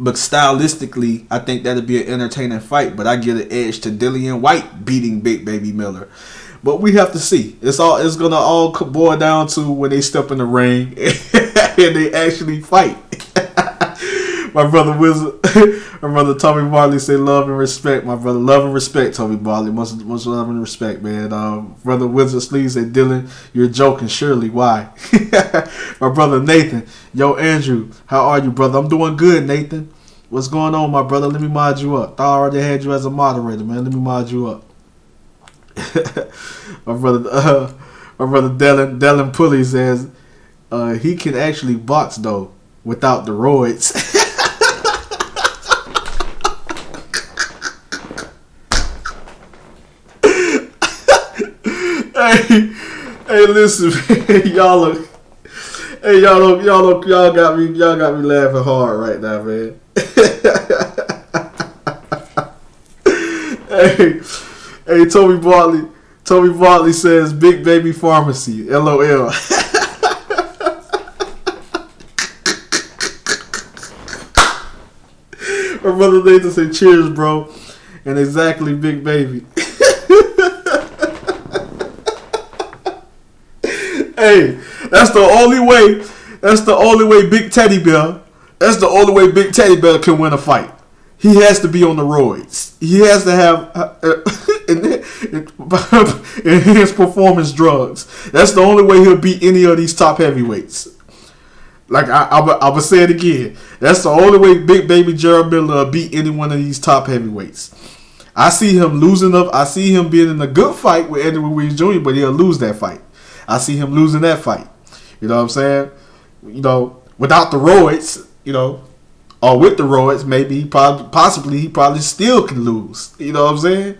but stylistically, I think that'd be an entertaining fight. But I give an edge to Dillian White beating Big Baby Miller. But we have to see. It's gonna all boil down to when they step in the ring and they actually fight. My brother Tommy Barley say love and respect. My brother, love and respect, Tommy Barley. Much love and respect, man. Brother Wizard Sleeve said, Dylan, you're joking, surely. Why? My brother Nathan, yo Andrew, how are you, brother? I'm doing good, Nathan. What's going on, my brother? Let me mod you up. I already had you as a moderator, man. Let me mod you up. my brother Dylan Pulley says he can actually box though without the roids. Hey, listen, man. Y'all got me laughing hard right now, man. Hey, Toby Bartley says Big Baby Pharmacy. LOL. My brother Nathan said cheers, bro. And exactly, Big Baby. Hey, that's the only way Big Teddy Bear. That's the only way Big Teddy Bear can win a fight. He has to be on the roids. He has to have enhanced performance drugs. That's the only way he'll beat any of these top heavyweights. Like I will say it again. That's the only way Big Baby Gerald Miller will beat any one of these top heavyweights. I see him losing up. I see him being in a good fight with Andy Ruiz Jr., but he'll lose that fight. I see him losing that fight. You know what I'm saying? Without the roids, or with the roids, maybe he probably still can lose. You know what I'm saying?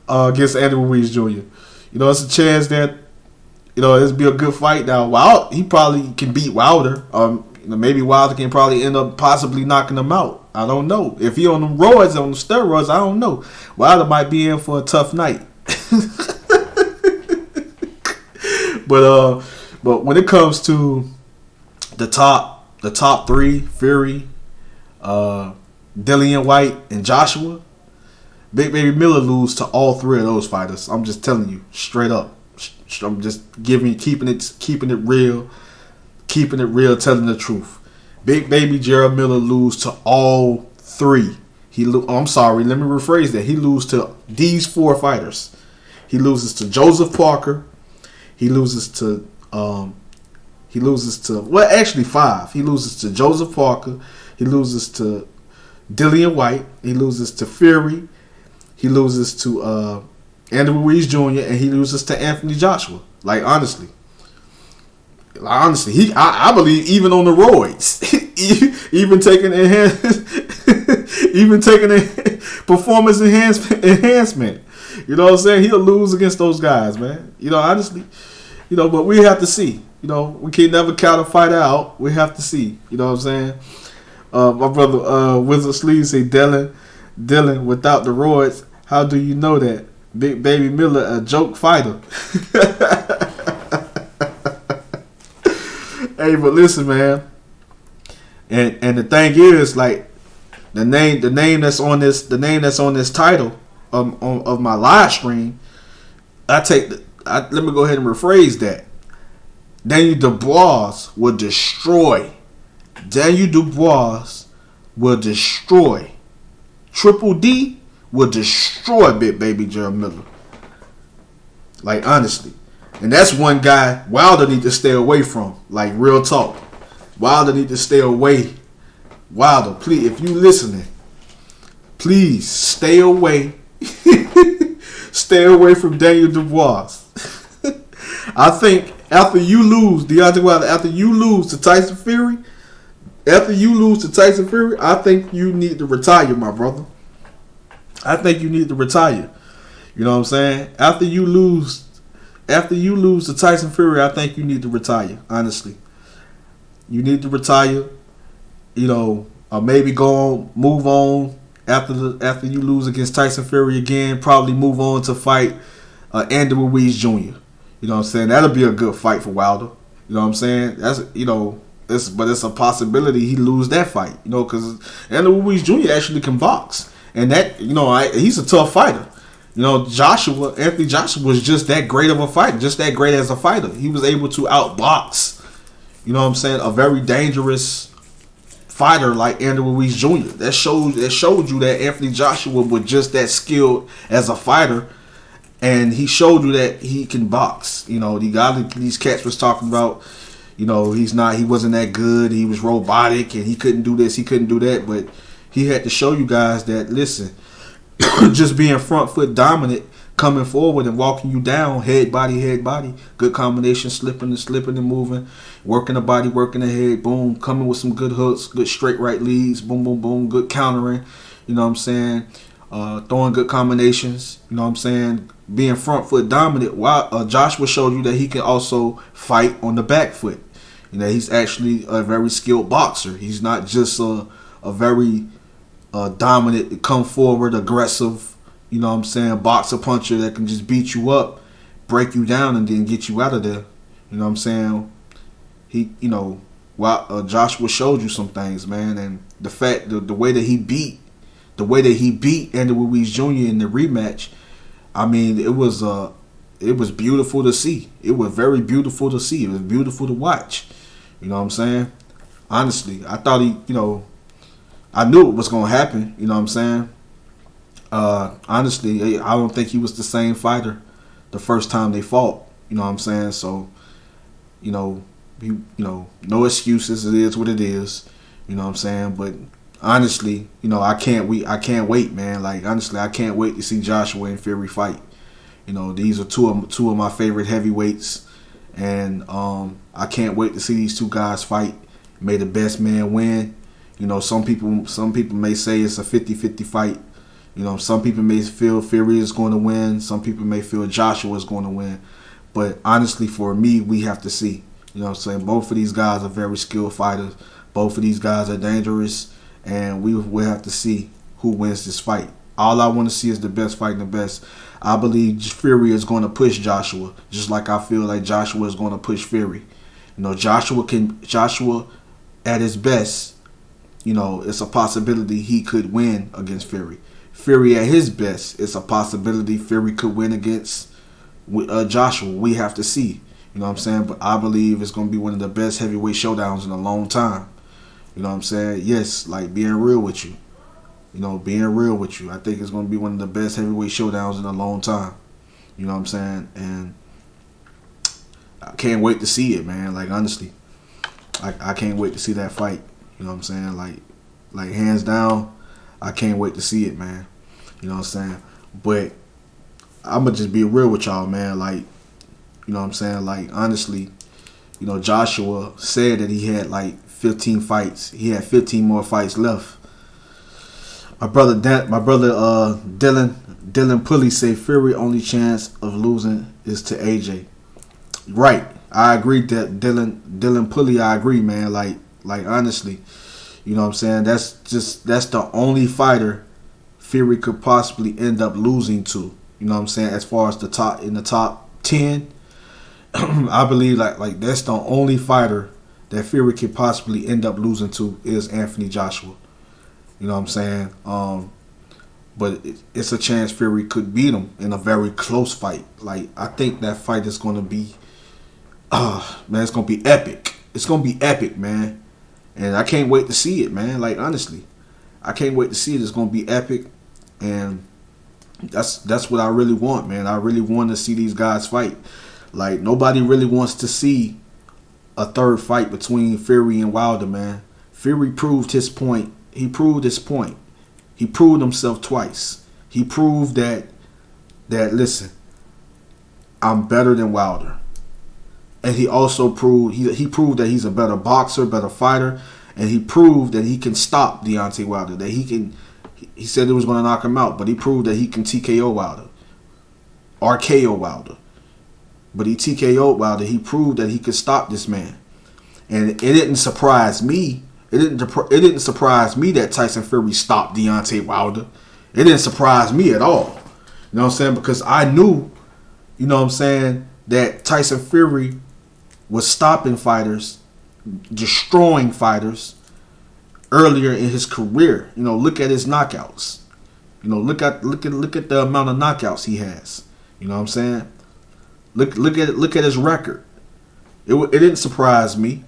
Against Andy Ruiz Jr. It's a chance that this be a good fight. Now, he probably can beat Wilder. Maybe Wilder can probably end up possibly knocking him out. I don't know. If he on them roids, on the steroids, I don't know. Wilder might be in for a tough night. but when it comes to the top three, Fury, Dillian White, and Joshua, Big Baby Miller lose to all three of those fighters. I'm just telling you straight up. I'm just keeping it real, telling the truth. Big Baby Gerald Miller lose to all three. I'm sorry, let me rephrase that. He loses to these four fighters. He loses to Joseph Parker. He loses to actually five. He loses to Joseph Parker. He loses to Dillian White. He loses to Fury. He loses to Andrew Ruiz Jr. and he loses to Anthony Joshua. Like honestly, I believe even on the roids, even taking performance enhancement. You know what I'm saying? He'll lose against those guys, man. You know, honestly, but we have to see. We can never count a fight out. We have to see. You know what I'm saying? My brother Wizard Sleeve say, Dylan, without the roids, how do you know that? Big Baby Miller, a joke fighter. Hey, but listen, man. And the thing is, like, the name that's on this title of my live stream, let me go ahead and rephrase that. Daniel Dubois will destroy. Triple D will destroy Big Baby Gerald Miller. Like, honestly. And that's one guy Wilder need to stay away from. Like, real talk. Wilder need to stay away. Wilder, please, if you listening, please stay away. Stay away from Daniel Dubois. I think after you lose, Deontay Wilder, after you lose to Tyson Fury, I think you need to retire, my brother. I think you need to retire. You know what I'm saying? After you lose to Tyson Fury, I think you need to retire. Honestly, you need to retire. Or maybe move on after you lose against Tyson Fury again. Probably move on to fight Andrew Ruiz Jr. You know what I'm saying? That'll be a good fight for Wilder. You know what I'm saying? That's but it's a possibility he lose that fight. Because Andrew Ruiz Jr. actually can box, and that he's a tough fighter. Anthony Joshua was just that great of a fighter, just that great as a fighter. He was able to outbox, a very dangerous fighter like Andrew Ruiz Jr. That showed you that Anthony Joshua was just that skilled as a fighter, and he showed you that he can box. These cats was talking about, he wasn't that good. He was robotic and he couldn't do this, he couldn't do that. But he had to show you guys that, listen, just being front foot dominant, coming forward and walking you down, head body, good combination, slipping and moving, working the body, working the head, boom, coming with some good hooks, good straight right leads, boom, boom, boom, good countering, throwing good combinations, being front foot dominant. While Joshua showed you that he can also fight on the back foot. He's actually a very skilled boxer. He's not just a very dominant, come forward, aggressive, boxer puncher that can just beat you up, break you down, and then get you out of there. You know what I'm saying? Joshua showed you some things, man, and the way that he beat Andrew Ruiz Jr. in the rematch, I mean, it was beautiful to see. It was very beautiful to see. It was beautiful to watch. You know what I'm saying? Honestly, I thought I knew it was going to happen. You know what I'm saying? Honestly, I don't think he was the same fighter the first time they fought. You know what I'm saying? So, no excuses. It is what it is. You know what I'm saying? But honestly, I can't wait, man. Like, honestly, I can't wait to see Joshua and Fury fight. These are two of my favorite heavyweights, and I can't wait to see these two guys fight. May the best man win. Some people may say it's a 50-50 fight. Some people may feel Fury is going to win. Some people may feel Joshua is going to win. But honestly, for me, we have to see. You know what I'm saying? Both of these guys are very skilled fighters. Both of these guys are dangerous. And we will have to see who wins this fight. All I want to see is the best fighting the best. I believe Fury is going to push Joshua, just like I feel like Joshua is going to push Fury. Joshua at his best, it's a possibility he could win against Fury. Fury at his best, it's a possibility Fury could win against Joshua. We have to see. You know what I'm saying? But I believe it's going to be one of the best heavyweight showdowns in a long time. You know what I'm saying? Yes, like being real with you. I think it's going to be one of the best heavyweight showdowns in a long time. You know what I'm saying? And I can't wait to see it, man. Like, honestly, I can't wait to see that fight. You know what I'm saying? Like hands down, I can't wait to see it, man. You know what I'm saying? But I'm going to just be real with y'all, man. Like, you know what I'm saying? Like, honestly, Joshua said that he had like 15 fights. He had 15 more fights left. My brother Dylan Pulley say Fury only chance of losing is to AJ. Right. I agree that Dylan Pulley, I agree, man. Like honestly, you know what I'm saying? That's the only fighter Fury could possibly end up losing to. You know what I'm saying? As far as the top 10, I believe like that's the only fighter that Fury could possibly end up losing to is Anthony Joshua. You know what I'm saying? But it's a chance Fury could beat him in a very close fight. Like, I think that fight is going to be, man, it's going to be epic. It's going to be epic, man. And I can't wait to see it, man. Like, honestly, I can't wait to see it. It's going to be epic. And that's what I really want, man. I really want to see these guys fight. Like, nobody really wants to see a third fight between Fury and Wilder, man. Fury proved his point. He proved his point. He proved himself twice. He proved that listen, I'm better than Wilder. And he also proved he proved that he's a better boxer, better fighter, and he proved that he can stop Deontay Wilder. That he said he was going to knock him out, but he proved that he can TKO Wilder. RKO Wilder. But he TKO'd Wilder. He proved that he could stop this man. And it didn't surprise me. It didn't surprise me that Tyson Fury stopped Deontay Wilder. It didn't surprise me at all. You know what I'm saying? Because I knew, you know what I'm saying, that Tyson Fury was stopping fighters, destroying fighters earlier in his career. Look at his knockouts. Look at the amount of knockouts he has. You know what I'm saying? Look at his record. It didn't surprise me.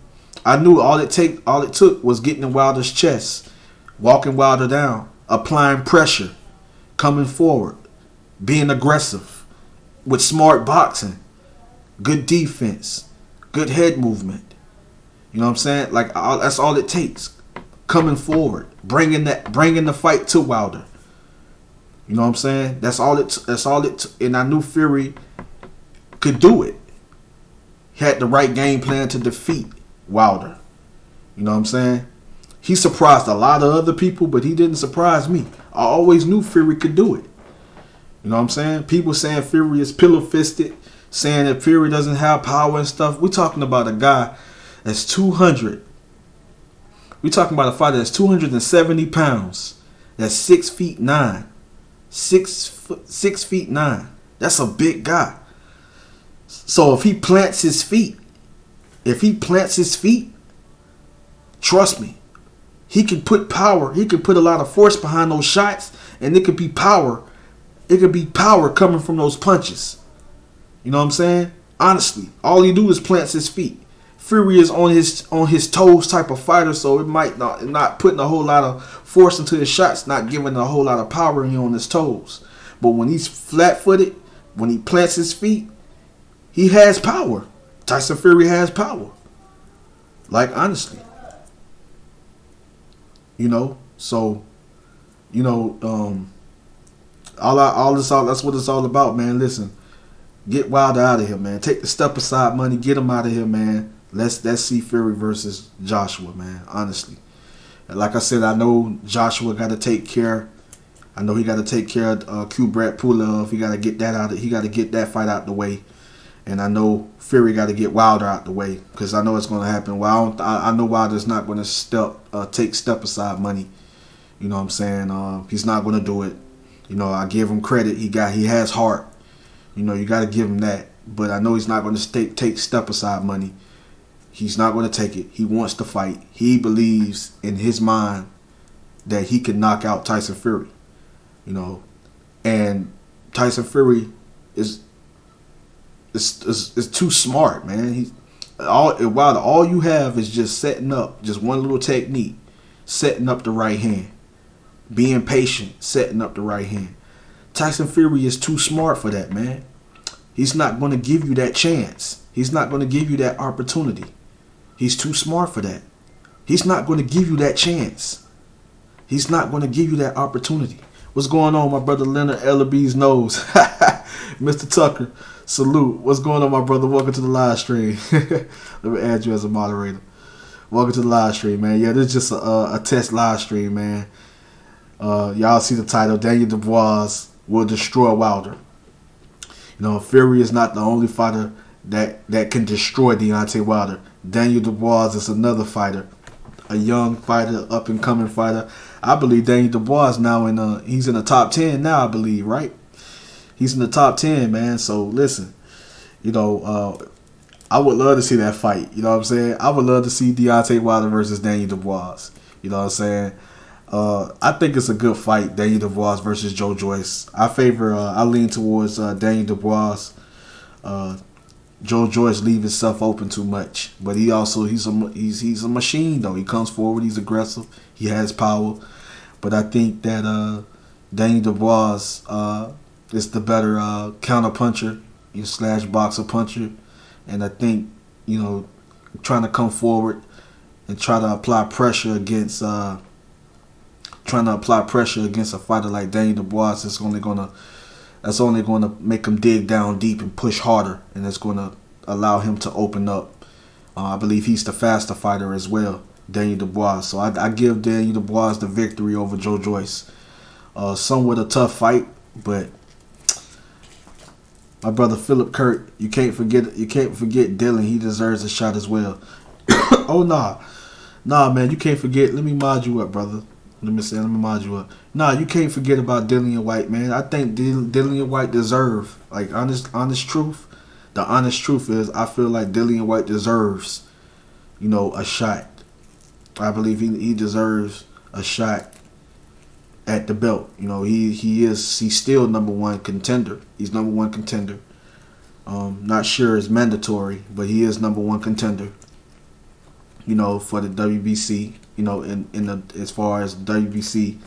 I knew all it took was getting in Wilder's chest, walking Wilder down, applying pressure, coming forward, being aggressive, with smart boxing, good defense, good head movement. You know what I'm saying? Like, that's all it takes. Coming forward, bringing the fight to Wilder. You know what I'm saying? That's all it. And I knew Fury could do it. He had the right game plan to defeat Wilder. You know what I'm saying? He surprised a lot of other people, but he didn't surprise me. I always knew Fury could do it. You know what I'm saying? People saying Fury is pillow-fisted, saying that Fury doesn't have power and stuff. We're talking about a guy that's 200. We're talking about a fighter that's 270 pounds. That's 6'9". 6'9". That's a big guy. So if he plants his feet, trust me, he can put power. He can put a lot of force behind those shots, and it could be power. It could be power coming from those punches. You know what I'm saying? Honestly, all he do is plants his feet. Fury is on his toes type of fighter, so it might not putting a whole lot of force into his shots, not giving a whole lot of power on his toes. But when he's flat-footed, when he plants his feet, he has power. Tyson Fury has power. Like, honestly. So, that's what it's all about, man. Listen, get Wilder out of here, man. Take the step aside money, get him out of here, man. Let's see Fury versus Joshua, man. Honestly, like I said, I know Joshua got to take care. I know he got to take care of Kubrat Pulev. He got to get that out. He got to get that fight out the way. And I know Fury got to get Wilder out the way, because I know it's going to happen. Well, I know Wilder's not going to take step aside money. You know what I'm saying? He's not going to do it. You know, I give him credit. He has heart. You know, you got to give him that. But I know he's not going to take step aside money. He's not going to take it. He wants to fight. He believes in his mind that he can knock out Tyson Fury. You know, and Tyson Fury is too smart, man. All you have is just setting up, just one little technique, setting up the right hand, being patient, setting up the right hand. Tyson Fury is too smart for that, man. He's not going to give you that chance. He's not going to give you that opportunity. He's too smart for that. He's not going to give you that chance. He's not going to give you that opportunity. What's going on, my brother Leonard Ellaby's nose? Mr. Tucker, salute. What's going on, my brother? Welcome to the live stream. Let me add you as a moderator. Welcome to the live stream, man. Yeah, this is just a test live stream, man. Y'all see the title, Daniel Dubois will destroy Wilder. You know, Fury is not the only fighter that can destroy Deontay Wilder. Daniel Dubois is another fighter, a young fighter, up and coming fighter. I believe Daniel Dubois now he's in the top 10 now, I believe, right? He's in the top 10, man. So listen, you know, I would love to see that fight. You know what I'm saying? I would love to see Deontay Wilder versus Daniel Dubois. You know what I'm saying? I think it's a good fight, Daniel Dubois versus Joe Joyce. I lean towards Daniel Dubois. Joe Joyce leave himself open too much, but he's a machine though. He comes forward, he's aggressive, he has power. But I think that Daniel Dubois is the better counter puncher, slash boxer puncher, and I think, you know, trying to come forward and try to apply pressure against a fighter like Daniel Dubois that's only gonna make him dig down deep and push harder, and it's gonna allow him to open up. I believe he's the faster fighter as well, Daniel Dubois. So I give Daniel Dubois the victory over Joe Joyce. Somewhat a tough fight, but my brother Philip Kurt, you can't forget Dylan. He deserves a shot as well. Oh nah, man, you can't forget. Let me mod you up, brother. Let me mod you up. Nah, you can't forget about Dillian White, man. I think Dillian White deserves, like, honest truth. The honest truth is, I feel like Dillian White deserves, you know, a shot. I believe he deserves a shot at the belt. You know, he's still number one contender. He's number one contender. Not sure it's mandatory, but he is number one contender. You know, for the WBC. You know, as far as WBC,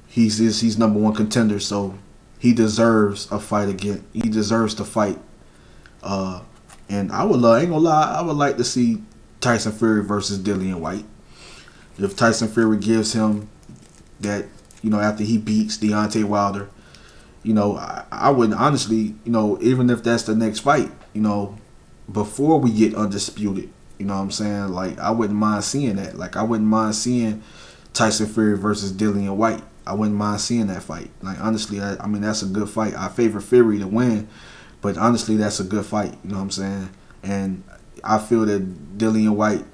he's number one contender, so he deserves a fight again. He deserves to fight. And I ain't gonna lie, I would like to see Tyson Fury versus Dillian White. If Tyson Fury gives him that, you know, after he beats Deontay Wilder, you know, I wouldn't honestly, you know, even if that's the next fight, you know, before we get undisputed. You know what I'm saying? Like, I wouldn't mind seeing that. Like, I wouldn't mind seeing Tyson Fury versus Dillian White. I wouldn't mind seeing that fight. Like, honestly, I mean, that's a good fight. I favor Fury to win, but honestly, that's a good fight. You know what I'm saying? And I feel that Dillian White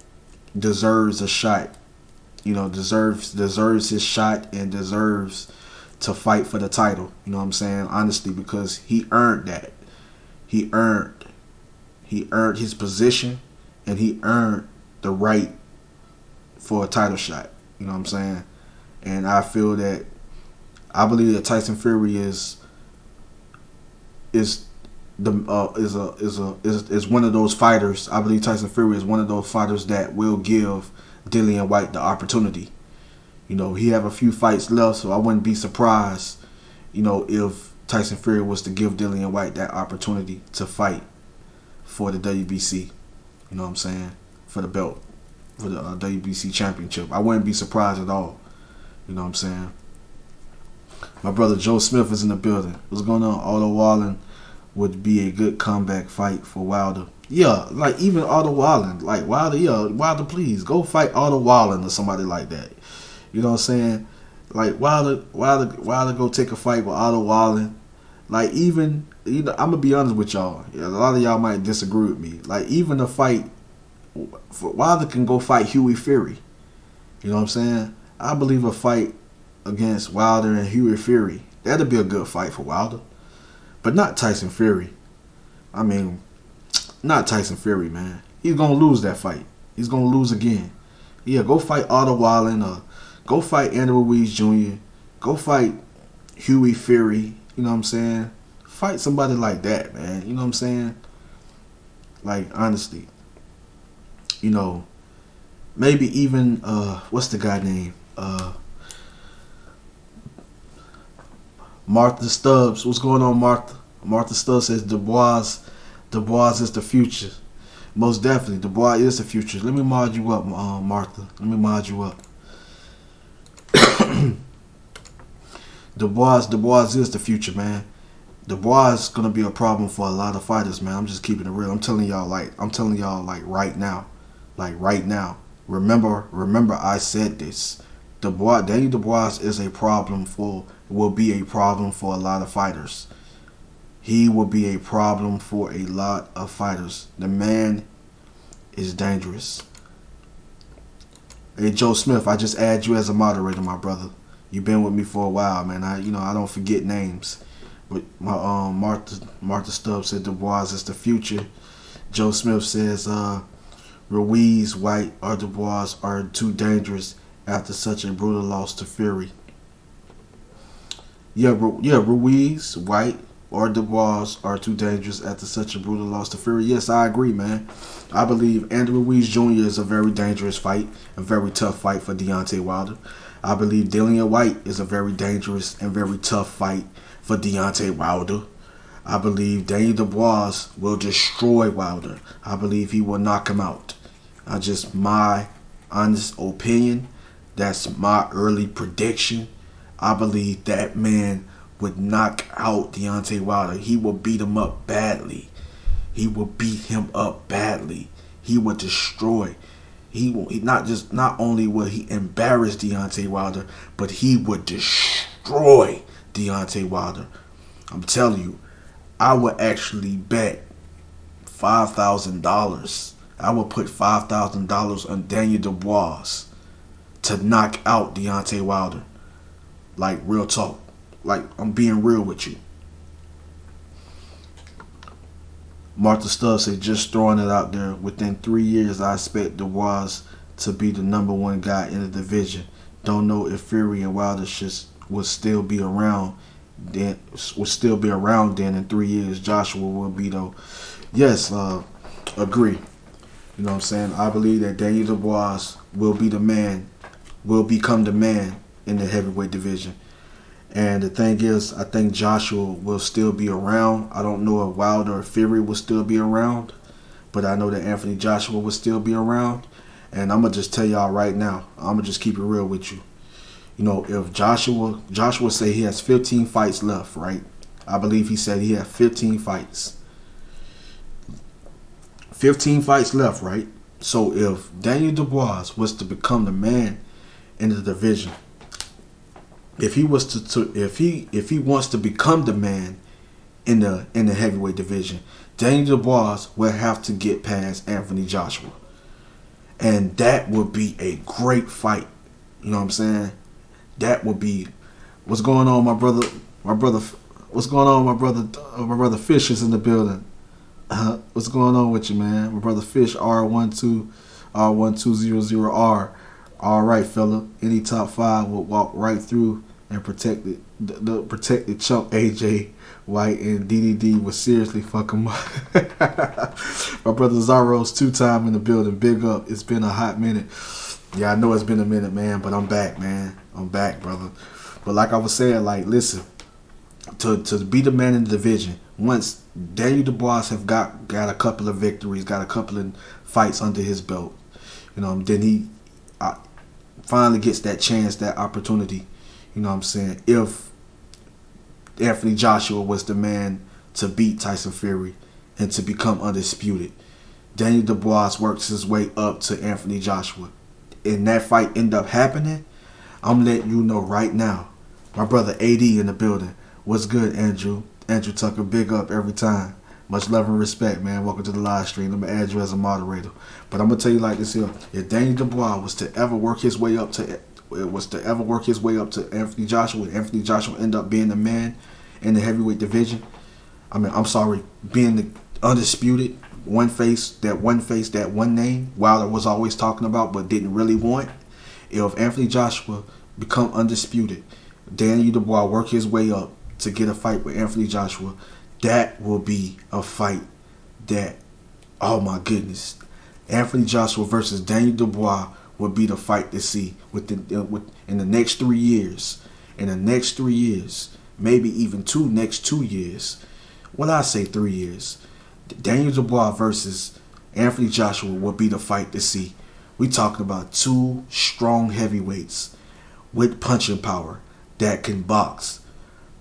deserves a shot. You know, deserves his shot and deserves to fight for the title. You know what I'm saying? Honestly, because he earned that. He earned his position. And he earned the right for a title shot. You know what I'm saying? And I believe that Tyson Fury is one of those fighters. I believe Tyson Fury is one of those fighters that will give Dillian White the opportunity. You know, he have a few fights left, so I wouldn't be surprised, you know, if Tyson Fury was to give Dillian White that opportunity to fight for the WBC. You know what I'm saying? For the belt. For the WBC championship. I wouldn't be surprised at all. You know what I'm saying? My brother Joe Smith is in the building. What's going on? Otto Wallen would be a good comeback fight for Wilder. Yeah, like even Otto Wallen. Like Wilder, please. Go fight Otto Wallen or somebody like that. You know what I'm saying? Like Wilder go take a fight with Otto Wallen. Like even, you know, I'm gonna be honest with y'all. A lot of y'all might disagree with me. Like even a fight, Wilder can go fight Huey Fury. You know what I'm saying? I believe a fight against Wilder and Huey Fury. That'd be a good fight for Wilder. But not Tyson Fury. I mean, not Tyson Fury, man. He's going to lose that fight. He's going to lose again. Yeah, go fight Otto Wallen, or go fight Andrew Ruiz Jr., go fight Huey Fury, you know what I'm saying? Fight somebody like that, man, you know what I'm saying? Like, honestly, you know, maybe even, what's the guy name? Martha Stubbs. What's going on, Martha? Martha Stubbs says Dubois is the future. Most definitely, Dubois is the future. Let me mod you up, Martha. Let me mod you up. Dubois is the future, man. Dubois is gonna be a problem for a lot of fighters, man. I'm just keeping it real. I'm telling y'all right now. Remember, I said this. Daniel Dubois is will be a problem for a lot of fighters. He will be a problem for a lot of fighters. The man is dangerous. Hey, Joe Smith, I just add you as a moderator, my brother. You've been with me for a while, man. I don't forget names. But my Martha Stubbs said Dubois is the future. Joe Smith says Ruiz, White, or Dubois are too dangerous after such a brutal loss to Fury. Yeah, Ruiz, White, or Dubois are too dangerous after such a brutal loss to Fury. Yes, I agree, man. I believe Andrew Ruiz Jr. is a very dangerous fight, a very tough fight for Deontay Wilder. I believe Dillian White is a very dangerous and very tough fight for Deontay Wilder. I believe Daniel Dubois will destroy Wilder. I believe he will knock him out. Just my honest opinion. That's my early prediction. I believe that man would knock out Deontay Wilder. He will beat him up badly. He will destroy. Not only will he embarrass Deontay Wilder, but he would destroy Deontay Wilder. I'm telling you, I would actually bet $5,000. I would put $5,000 on Daniel Dubois to knock out Deontay Wilder. Like, real talk. Like, I'm being real with you. Martha Stubbs said, just throwing it out there, within 3 years, I expect Dubois to be the number one guy in the division. Don't know if Fury and Wilder will still be around then. In 3 years. Joshua will be, though. Yes, agree. You know what I'm saying? I believe that Daniel Dubois will become the man in the heavyweight division. And the thing is, I think Joshua will still be around. I don't know if Wilder or Fury will still be around, but I know that Anthony Joshua will still be around. And I'm going to just tell y'all right now, I'm going to just keep it real with you. You know, if Joshua say he has 15 fights left, right? I believe he said he had 15 fights. 15 fights left, right? So if Daniel Dubois was to become the man in the division, if he wants to become the man in the heavyweight division, Daniel Dubois will have to get past Anthony Joshua, and that would be a great fight. You know what I'm saying? That would be. What's going on, my brother? What's going on, my brother? My brother Fish is in the building. What's going on with you, man? My brother Fish, R1200R. All right, fella. Any top five will walk right through and protect the protected chump AJ White, and DDD was seriously fuck him up. My brother Zaro's 2-time in the building. Big up. It's been a hot minute. Yeah, I know it's been a minute, man, but I'm back, man. I'm back, brother. But like I was saying, like, listen, to be the man in the division, once Daniel Dubois have got a couple of victories, got a couple of fights under his belt, you know, then he finally gets that chance, that opportunity. You know what I'm saying? If Anthony Joshua was the man to beat Tyson Fury and to become undisputed, Daniel Dubois works his way up to Anthony Joshua, and that fight end up happening, I'm letting you know right now. My brother AD in the building. What's good, Andrew? Andrew Tucker, big up every time. Much love and respect, man. Welcome to the live stream. Let me add you as a moderator. But I'm going to tell you like this here. If Daniel Dubois was to ever work his way up to was to ever work his way up to Anthony Joshua, Anthony Joshua end up being the man in the heavyweight division. Being the undisputed one face, that one name Wilder was always talking about but didn't really want. If Anthony Joshua become undisputed, Daniel Dubois work his way up to get a fight with Anthony Joshua, that will be a fight that, oh my goodness, Anthony Joshua versus Daniel Dubois would be the fight to see in the next 3 years. In the next 3 years, maybe even next 2 years. Well, I say 3 years. Daniel Dubois versus Anthony Joshua will be the fight to see. We talking about two strong heavyweights with punching power that can box,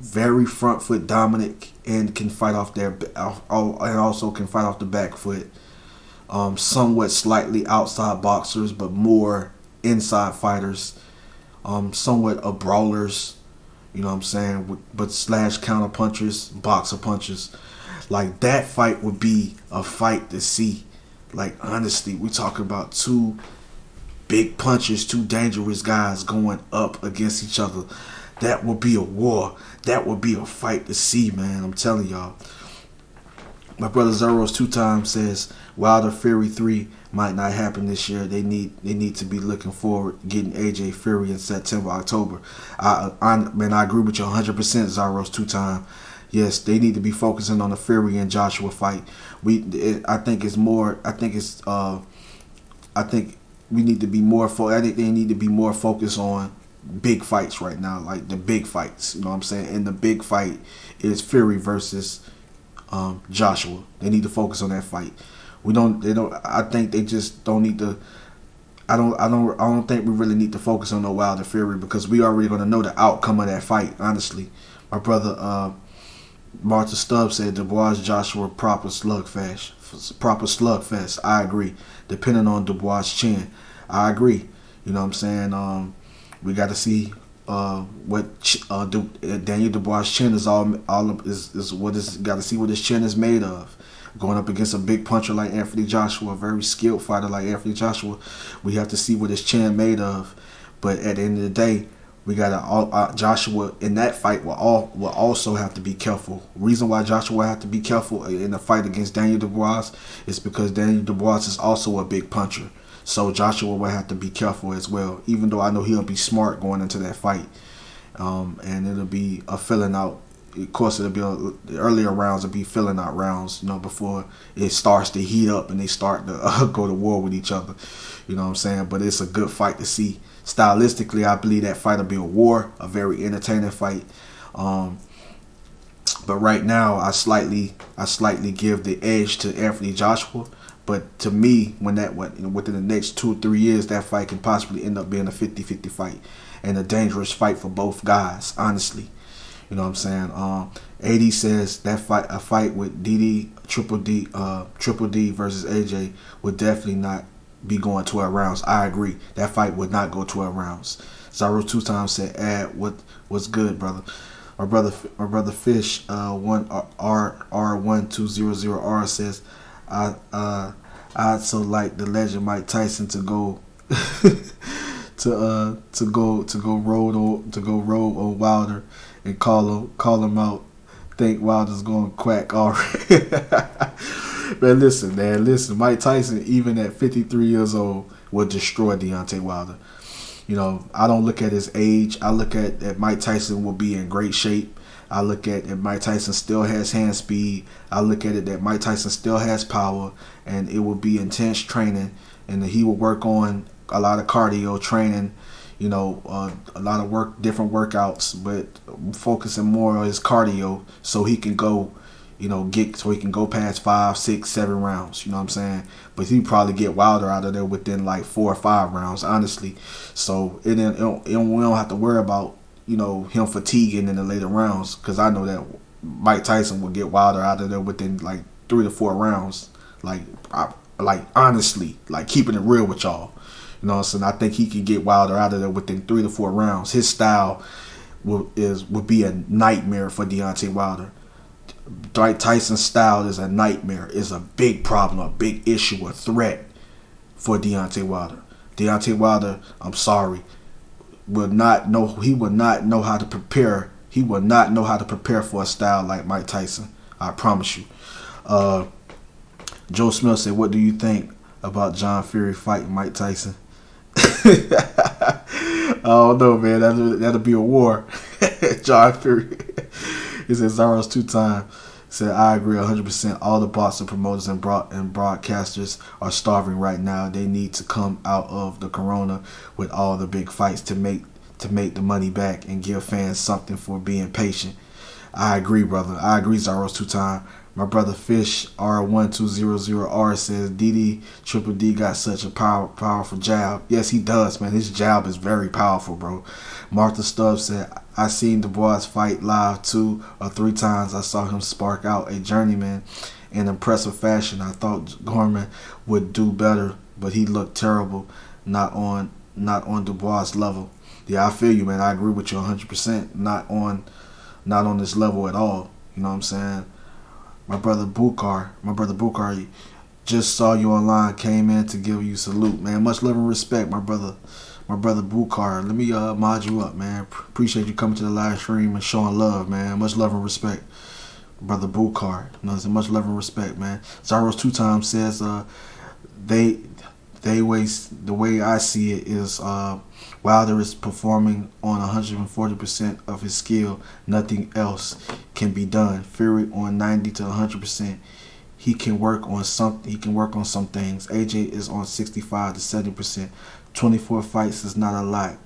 very front foot dominant, and can fight off and also can fight off the back foot. Somewhat slightly outside boxers, but more inside fighters. Somewhat of brawlers, you know what I'm saying, but slash counter punchers, boxer punchers. Like, that fight would be a fight to see. Like, honestly, we talking about two big punchers, two dangerous guys going up against each other. That would be a war. That would be a fight to see, man. I'm telling y'all. My brother Zeros 2 times says Wilder Fury 3 might not happen this year. They need to be looking forward getting AJ Fury in September, October. I agree with you 100%, Zeros 2 times. Yes, they need to be focusing on the Fury and Joshua fight. I think we need to be more I think they need to be more focused on big fights right now, like the big fights. You know what I'm saying? And the big fight is Fury versus Joshua. They need to focus on that fight. I think they just don't need to. I don't think we really need to focus on no Wilder Fury, because we already gonna know the outcome of that fight. Honestly, my brother Martha Stubbs said Dubois Joshua proper slugfest. I agree. Depending on Dubois' chin, I agree. You know what I'm saying? We got to see what Daniel Dubois' chin is got to see what his chin is made of. Going up against a big puncher like Anthony Joshua, a very skilled fighter like Anthony Joshua, we have to see what his chin made of. But at the end of the day, we got Joshua in that fight will also have to be careful. Reason why Joshua have to be careful in the fight against Daniel Dubois is because Daniel Dubois is also a big puncher. So Joshua will have to be careful as well. Even though I know he'll be smart going into that fight, and it'll be a filling out. Of course, it'll be the earlier rounds will be filling out rounds, before it starts to heat up and they start to go to war with each other. You know what I'm saying? But it's a good fight to see. Stylistically, I believe that fight will be a war, a very entertaining fight. But right now, I slightly give the edge to Anthony Joshua. But to me, within the next 2 or 3 years, that fight can possibly end up being a 50-50 fight and a dangerous fight for both guys, honestly. You know what I'm saying? AD says a fight with Triple D versus AJ would definitely not be going 12 rounds. I agree. That fight would not go 12 rounds. Zyro 2 times said, what's good, brother? My brother Fish R1200R says, I'd so like the legend Mike Tyson to go to go roll on Wilder and call him out. Think Wilder's going to quack already. Man, listen. Mike Tyson, even at 53 years old, will destroy Deontay Wilder. I don't look at his age. I look at Mike Tyson will be in great shape. I look at if Mike Tyson still has hand speed. I look at it that Mike Tyson still has power, and it will be intense training, and he will work on a lot of cardio training, a lot of different workouts, but focusing more on his cardio so he can go, he can go past 5, 6, 7 rounds. You know what I'm saying? But he probably get Wilder out of there within like 4 or 5 rounds, honestly. So we don't have to worry about him fatiguing in the later rounds, because I know that Mike Tyson will get Wilder out of there within like 3 to 4 rounds. Like honestly, like keeping it real with y'all. You know what I'm saying? I think he can get Wilder out of there within 3 to 4 rounds. His style would be a nightmare for Deontay Wilder. Mike Tyson's style is a nightmare, is a big problem, a big issue, a threat for Deontay Wilder. Deontay Wilder, I'm sorry. would not know. He would not know how to prepare. He would not know how to prepare for a style like Mike Tyson. I promise you. Joe Smith said, "What do you think about John Fury fighting Mike Tyson?" I don't know, man. That'll be a war. John Fury. He said Zaro's 2-time. Said, I agree 100%. All the boxing promoters and broadcasters are starving right now. They need to come out of the corona with all the big fights to make the money back and give fans something for being patient. I agree, brother. I agree, Zaro's 2-time. My brother Fish R1200R says DD Triple D got such a powerful jab. Yes, he does, man. His jab is very powerful, bro. Martha Stubbs said, I seen Dubois fight live 2 or 3 times. I saw him spark out a journeyman in impressive fashion. I thought Gorman would do better, but he looked terrible. Not on Dubois' level. Yeah, I feel you, man. I agree with you 100%. Not on this level at all. You know what I'm saying? My brother Bukar, just saw you online, came in to give you salute, man. Much love and respect, my brother Bukar. Let me mod you up, man. Appreciate you coming to the live stream and showing love, man. Much love and respect, brother Bukar. You know, much love and respect, man. Zaro's 2-time says the way I see it is Wilder is performing on 140% of his skill. Nothing else can be done. Fury on 90 to 100%. He can work on some things. AJ is on 65 to 70%. 24 fights is not a lot,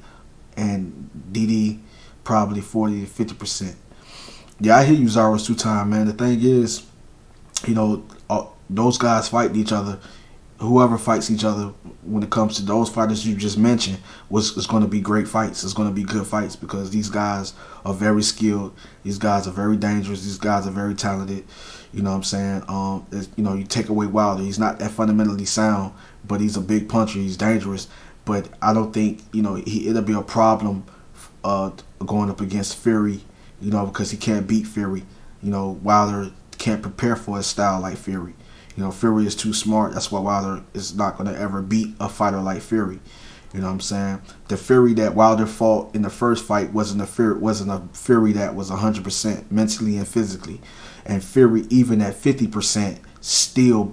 and DD probably 40 to 50%. Yeah, I hear you, Zaro's 2-time, man. The thing is, you know, those guys fight each other. Whoever fights each other, when it comes to those fighters you just mentioned, is going to be great fights. It's going to be good fights because these guys are very skilled. These guys are very dangerous. These guys are very talented. You know what I'm saying? You know, you take away Wilder. He's not that fundamentally sound, but he's a big puncher. He's dangerous. But I don't think, you know, it'll be a problem going up against Fury, you know, because he can't beat Fury. You know, Wilder can't prepare for a style like Fury. You know, Fury is too smart. That's why Wilder is not going to ever beat a fighter like Fury. You know what I'm saying? The Fury that Wilder fought in the first fight wasn't a Fury that was 100% mentally and physically. And Fury, even at 50%, still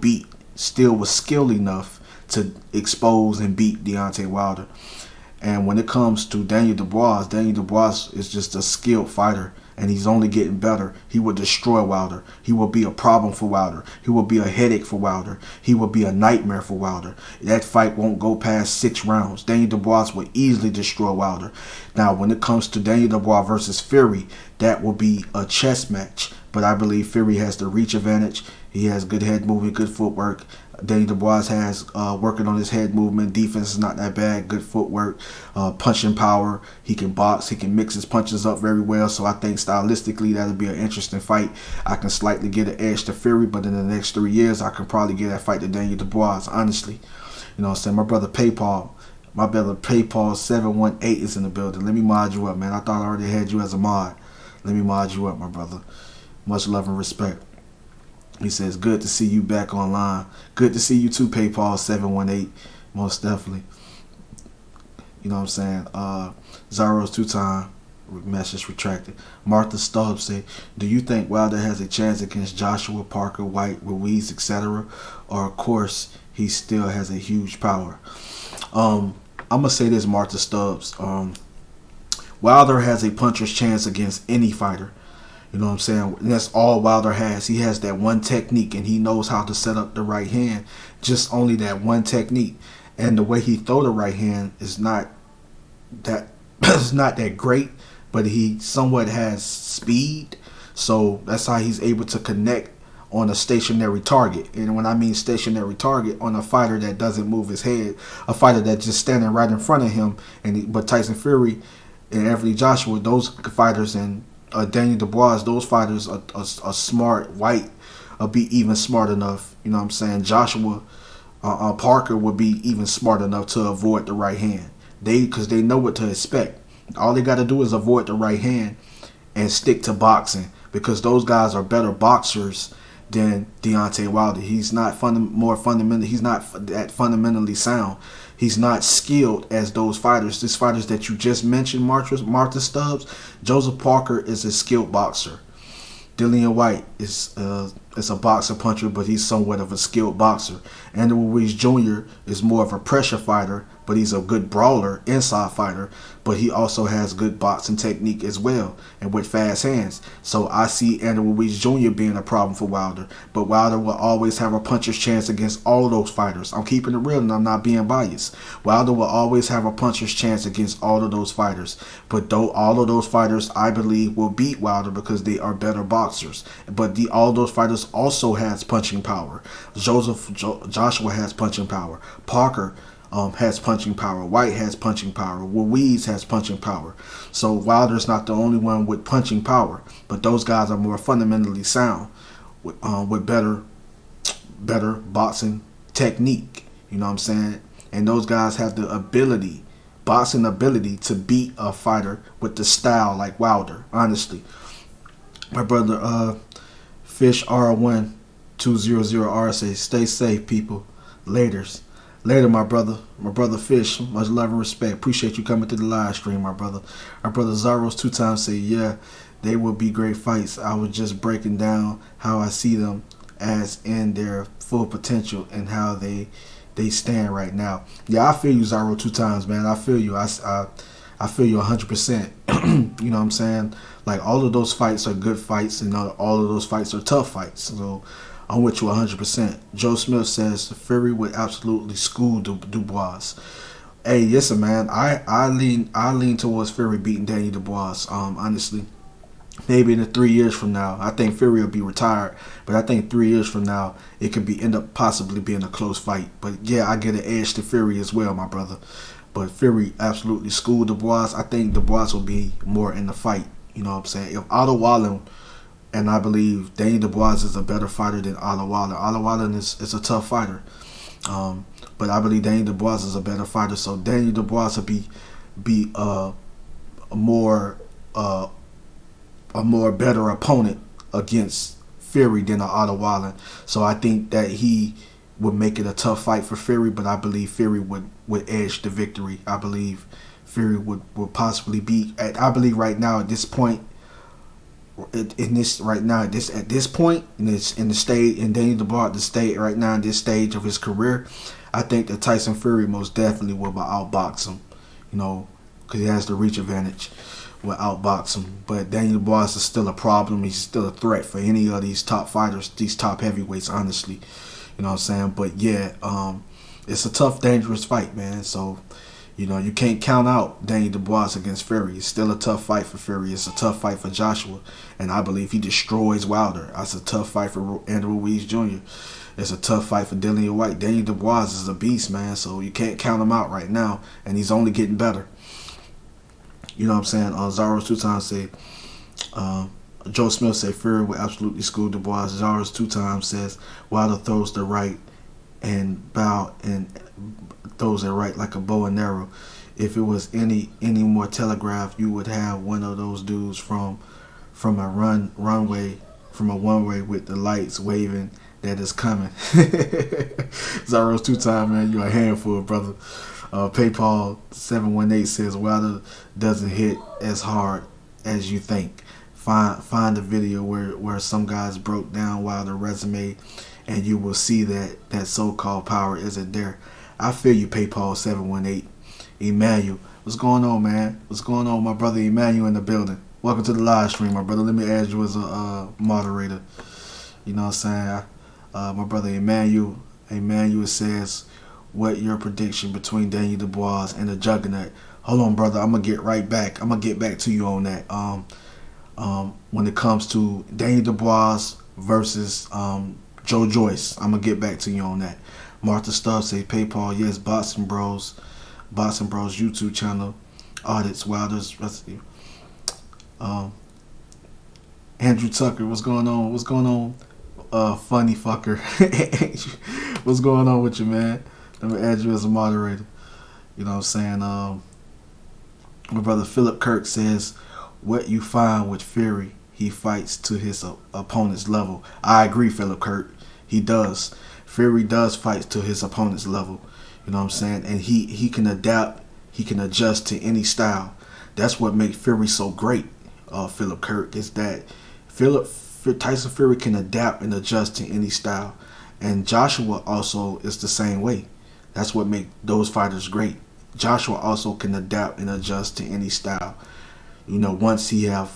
was skilled enough to expose and beat Deontay Wilder. And when it comes to Daniel Dubois is just a skilled fighter. And he's only getting better. He will destroy Wilder. He will be a problem for Wilder. He will be a headache for Wilder. He will be a nightmare for Wilder. That fight won't go past 6 rounds. Daniel Dubois will easily destroy Wilder. Now, when it comes to Daniel Dubois versus Fury, that will be a chess match. But I believe Fury has the reach advantage. He has good head movement, good footwork. Daniel Dubois has working on his head movement. Defense is not that bad. Good footwork, punching power. He can box. He can mix his punches up very well. So I think stylistically that'll be an interesting fight. I can slightly get an edge to Fury, but in the next 3 years I can probably get that fight to Daniel Dubois. Honestly, you know what I'm saying. My brother PayPal 718 is in the building. Let me mod you up, man. I thought I already had you as a mod. Let me mod you up, my brother. Much love and respect. He says, good to see you back online. Good to see you too, PayPal 718. Most definitely. You know what I'm saying? Zaro's 2-time. Message retracted. Martha Stubbs said, do you think Wilder has a chance against Joshua, Parker, White, Ruiz, etc.? Or, of course, he still has a huge power? I'm going to say this, Martha Stubbs. Wilder has a puncher's chance against any fighter. You know what I'm saying? And that's all Wilder has. He has that one technique, and he knows how to set up the right hand. Just only that one technique. And the way he throw the right hand is not that great, but he somewhat has speed. So that's how he's able to connect on a stationary target. And when I mean stationary target, on a fighter that doesn't move his head, a fighter that's just standing right in front of him. But Tyson Fury and Anthony Joshua, those fighters, and Daniel Dubois, those fighters are smart. White will be even smart enough. You know what I'm saying? Joshua, Parker would be even smart enough to avoid the right hand. Because they know what to expect. All they got to do is avoid the right hand and stick to boxing, because those guys are better boxers than Deontay Wilder. He's not He's not that fundamentally sound. He's not skilled as those fighters. These fighters that you just mentioned, Martha Stubbs, Joseph Parker is a skilled boxer. Dillian White is a boxer puncher, but he's somewhat of a skilled boxer. Andrew Ruiz Jr. is more of a pressure fighter, but he's a good brawler, inside fighter, but he also has good boxing technique as well, and with fast hands. So I see Andrew Ruiz Jr. being a problem for Wilder, but Wilder will always have a puncher's chance against all of those fighters. I'm keeping it real and I'm not being biased. Wilder will always have a puncher's chance against all of those fighters, but though all of those fighters, I believe, will beat Wilder because they are better boxers. But all those fighters also has punching power. Joshua has punching power. Parker has punching power. White has punching power. Ruiz has punching power. So Wilder's not the only one with punching power, but those guys are more fundamentally sound with better boxing technique. You know what I'm saying? And those guys have the ability, boxing ability, to beat a fighter with the style like Wilder. Honestly, my brother Fish R1200R says, "Stay safe, people. Laters." Later, my brother Fish, much love and respect. Appreciate you coming to the live stream, my brother. Our brother Zaros 2 times say, "Yeah, they will be great fights. I was just breaking down how I see them as in their full potential and how they stand right now." Yeah, I feel you, Zaro 2 times, man. I feel you. I feel you 100%. You know what I'm saying? Like, all of those fights are good fights, and all of those fights are tough fights. So I'm with you 100%. Joe Smith says Fury would absolutely school Dubois. Hey, listen, man. I lean towards Fury beating Danny Dubois. Honestly, maybe in 3 years from now, I think Fury will be retired. But I think 3 years from now, it could end up possibly being a close fight. But yeah, I get an edge to Fury as well, my brother. But Fury absolutely schooled Dubois. I think Dubois will be more in the fight. You know what I'm saying? If Otto Wallen, and I believe Danny Dubois is a better fighter than Otto Wallen. Otto Wallen is a tough fighter. But I believe Danny Dubois is a better fighter. So Danny Dubois will be a more better opponent against Fury than Otto Wallen. So I think that he would make it a tough fight for Fury, but I believe Fury would edge the victory. I believe Fury would possibly be. I believe right now at this point, at this point in the stage, in Danny Dubois the state right now in this stage of his career, I think that Tyson Fury most definitely will outbox him. You know, because he has the reach advantage. Will outbox him, but Daniel Dubois is still a problem. He's still a threat for any of these top fighters, these top heavyweights, honestly. You know what I'm saying? But yeah, it's a tough, dangerous fight, man. So, you know, you can't count out Daniel Dubois against Fury. It's still a tough fight for Fury. It's a tough fight for Joshua, and I believe he destroys Wilder. That's a tough fight for Andrew Ruiz Jr. It's a tough fight for Dillian White. Daniel Dubois is a beast, man. So you can't count him out right now, and he's only getting better. You know what I'm saying? Zaros 2 times say, Joe Smith say Fury would absolutely school Dubois. Zaros 2 times says Wilder throws the right and bow and throws it right like a bow and arrow. If it was any more telegraphed, you would have one of those dudes from a runway with the lights waving that is coming. Zaros 2 times, man, you a handful, brother. PayPal 718 says Wilder doesn't hit as hard as you think. Find a video where some guys broke down Wilder's resume, and you will see that so-called power isn't there. I feel you, PayPal 718. Emmanuel, what's going on, man? What's going on, my brother Emmanuel in the building? Welcome to the live stream, my brother. Let me add you as a moderator. You know what I'm saying? My brother Emmanuel says, what your prediction between Daniel Dubois and the Juggernaut? Hold on, brother. I'm gonna get right back. I'm gonna get back to you on that. When it comes to Daniel Dubois versus Joe Joyce, I'm gonna get back to you on that. Martha Stubbs say PayPal, yes. Boxing Bros YouTube channel audits Wilder's recipe. Andrew Tucker, what's going on? What's going on? Funny fucker. What's going on with you, man? Let me add you as a moderator. You know what I'm saying? My brother Philip Kirk says, what you find with Fury, he fights to his opponent's level. I agree, Philip Kirk. He does. Fury does fight to his opponent's level. You know what I'm saying? And he can adapt, he can adjust to any style. That's what makes Fury so great. Philip Kirk is that Tyson Fury can adapt and adjust to any style, and Joshua also is the same way. That's what makes those fighters great. Joshua also can adapt and adjust to any style. Once he have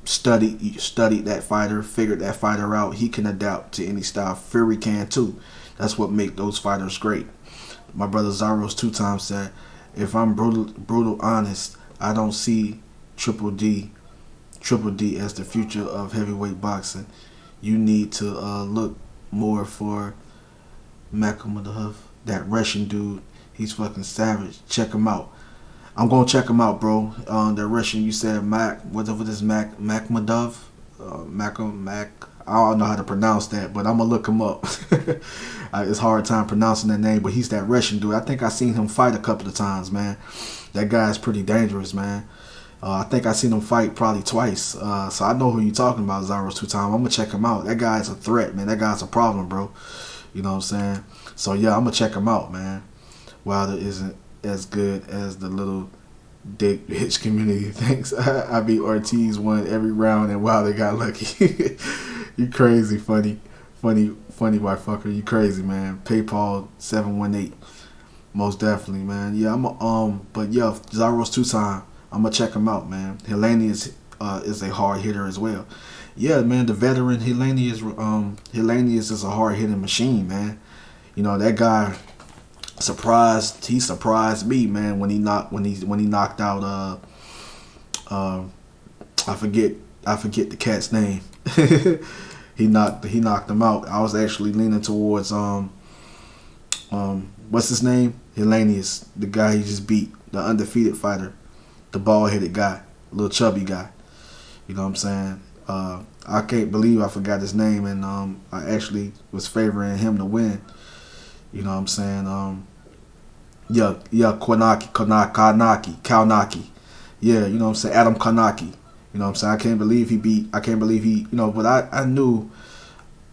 studied that fighter, figured that fighter out, he can adapt to any style. Fury can too. That's what makes those fighters great. My brother Zaros 2 times said, if I'm brutal honest, I don't see Triple D as the future of heavyweight boxing. You need to look more for Makhmudov, that Russian dude. He's fucking savage. Check him out. I'm gonna check him out, bro. The Russian, you said whatever this Makhmudov, I don't know how to pronounce that, but I'm gonna look him up. It's a hard time pronouncing that name, but he's that Russian dude. I think I seen him fight a couple of times, man. That guy's pretty dangerous, man. I think I seen him fight probably twice. So I know who you talking about, Zaros 2 times. I'm gonna check him out. That guy's a threat, man. That guy's a problem, bro. You know what I'm saying? So yeah, I'm gonna check him out, man. Wilder isn't as good as the little dick bitch community thinks. I beat Ortiz won every round and Wilder got lucky. You crazy, funny white fucker. You crazy, man. PayPal 718. Most definitely, man. Yeah, but yeah, Zaros 2 times. I'm gonna check him out, man. Helenius is a hard hitter as well. Yeah, man, the veteran Helenius is a hard hitting machine, man. That guy surprised me, man, when he knocked out I forget the cat's name. he knocked him out. I was actually leaning towards what's his name? Helenius, the guy he just beat, the undefeated fighter, the bald-headed guy, little chubby guy. You know what I'm saying? I can't believe I forgot his name, and I actually was favoring him to win. You know what I'm saying? Kaunaki. Yeah, you know what I'm saying? Adam Kaunaki. You know what I'm saying? I can't believe he, but I knew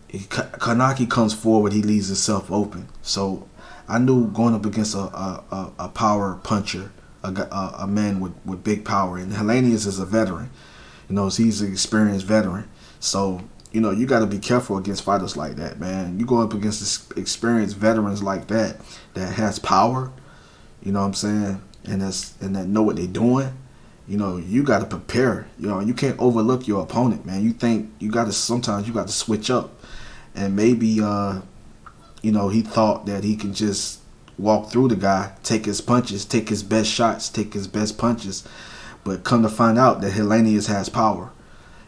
Kaunaki comes forward, he leaves himself open. So I knew going up against a power puncher, a man with big power, and Helenius is a veteran. He's an experienced veteran. So, you got to be careful against fighters like that, man. You go up against experienced veterans like that has power, you know what I'm saying, and that know what they're doing. You got to prepare. You can't overlook your opponent, man. Sometimes you got to switch up, and maybe he thought that he can just walk through the guy, take his punches, take his best shots, take his best punches, but come to find out that Helenius has power.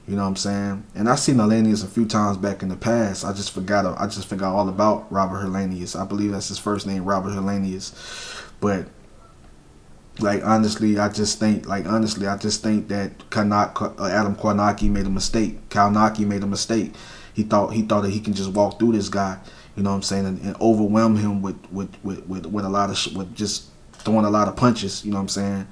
You know what I'm saying? And I've seen Helenius a few times back in the past. I just forgot all about Robert Helenius. I believe that's his first name, Robert Helenius. But honestly, I just think that Adam Kaunaki made a mistake. Kaunaki made a mistake. He thought that he can just walk through this guy, you know what I'm saying, and overwhelm him with a lot of with just throwing a lot of punches, you know what I'm saying,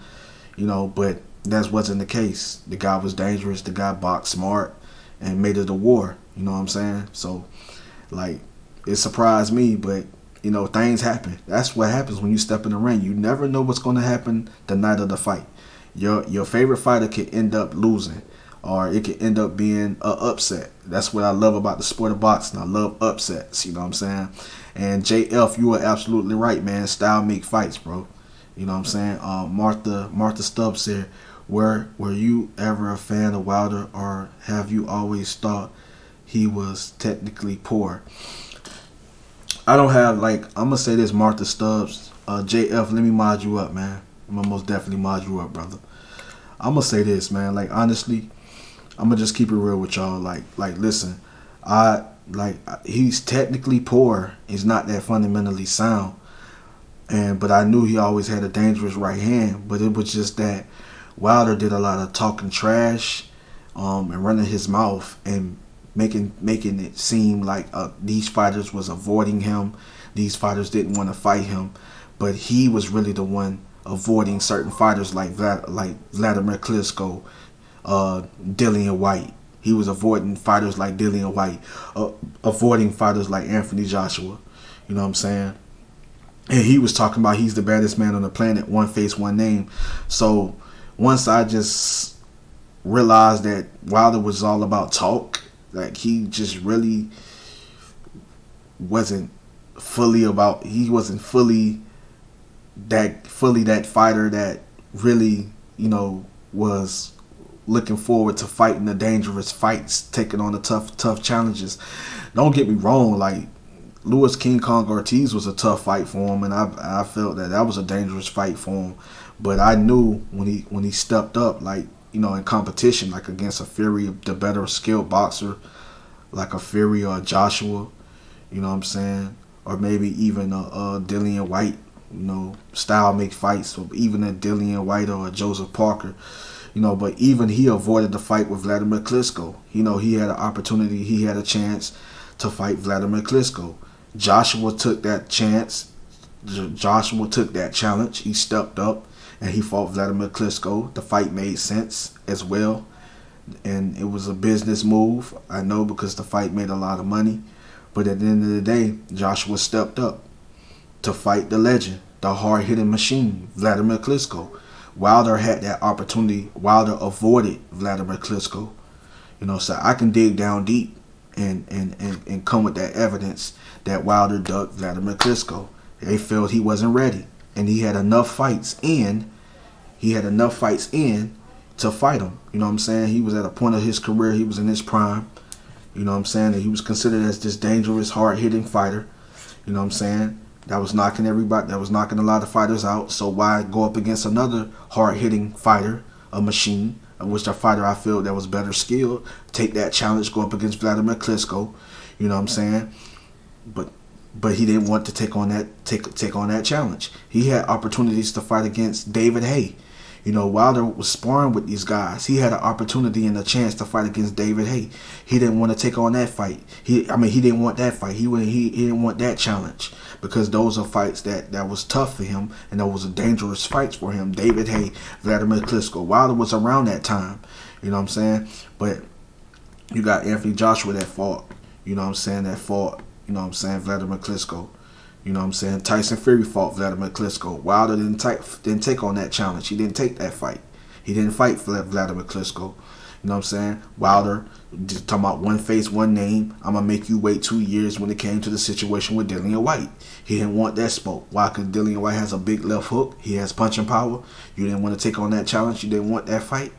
but that wasn't the case. The guy was dangerous. The guy boxed smart and made it a war. You know what I'm saying? So, it surprised me, but things happen. That's what happens when you step in the ring. You never know what's going to happen the night of the fight. Your favorite fighter could end up losing, or it could end up being an upset. That's what I love about the sport of boxing. I love upsets. You know what I'm saying? And JF, you are absolutely right, man. Style make fights, bro. You know what I'm saying? Martha Stubbs said, were you ever a fan of Wilder, or have you always thought he was technically poor? I don't have, I'm going to say this, Martha Stubbs. JF, let me mod you up, man. I'm going to most definitely mod you up, brother. I'm going to say this, man. Honestly, I'm going to just keep it real with y'all. Listen, he's technically poor. He's not that fundamentally sound. But I knew he always had a dangerous right hand. But it was just that Wilder did a lot of talking trash and running his mouth and making it seem like these fighters was avoiding him. These fighters didn't want to fight him. But he was really the one avoiding certain fighters like Vladimir Klitschko, Dillian White. He was avoiding fighters like Dillian White, avoiding fighters like Anthony Joshua. You know what I'm saying? And he was talking about he's the baddest man on the planet, one face, one name. So once I just realized that Wilder was all about talk, like he just really wasn't he wasn't fully that fighter that really, was looking forward to fighting the dangerous fights, taking on the tough challenges. Don't get me wrong, like Louis King Kong Ortiz was a tough fight for him, and I felt that was a dangerous fight for him. But I knew when he stepped up, like, in competition, like against a Fury, the better skilled boxer, like a Fury or a Joshua, you know what I'm saying, or maybe even a Dillian White, style make fights, or even a Dillian White or a Joseph Parker. But even he avoided the fight with Vladimir Klitschko. He had an opportunity, he had a chance to fight Vladimir Klitschko. Joshua took that chance. Joshua took that challenge. He stepped up and he fought Vladimir Klitschko. The fight made sense as well. And it was a business move, I know, because the fight made a lot of money. But at the end of the day, Joshua stepped up to fight the legend, the hard-hitting machine, Vladimir Klitschko. Wilder had that opportunity. Wilder avoided Vladimir Klitschko. So I can dig down deep and come with that evidence that Wilder ducked Vladimir Klitschko. They felt he wasn't ready, and he had enough fights in. To fight him. You know what I'm saying? He was at a point of his career. He was in his prime. You know what I'm saying? And he was considered as this dangerous, hard-hitting fighter. You know what I'm saying? That was knocking everybody. That was knocking a lot of fighters out. So why go up against another hard-hitting fighter, a machine, which a fighter I feel that was better skilled, take that challenge, go up against Vladimir Klitschko. You know what I'm saying? But he didn't want to take on that challenge. He had opportunities to fight against David Haye. Wilder was sparring with these guys. He had an opportunity and a chance to fight against David Haye. He didn't want to take on that fight. He didn't want that fight. He didn't want that challenge, because those are fights that was tough for him, and those were dangerous fights for him. David Haye, Vladimir Klitschko. Wilder was around that time. You know what I'm saying? But you got Anthony Joshua that fought. Vladimir Klitschko. You know what I'm saying? Tyson Fury fought Vladimir Klitschko. Wilder didn't take on that challenge. He didn't take that fight. He didn't fight Vladimir Klitschko. You know what I'm saying? Wilder, just talking about one face, one name. I'm going to make you wait 2 years when it came to the situation with Dillian White. He didn't want that smoke. Why? Because Dillian White has a big left hook. He has punching power. You didn't want to take on that challenge. You didn't want that fight.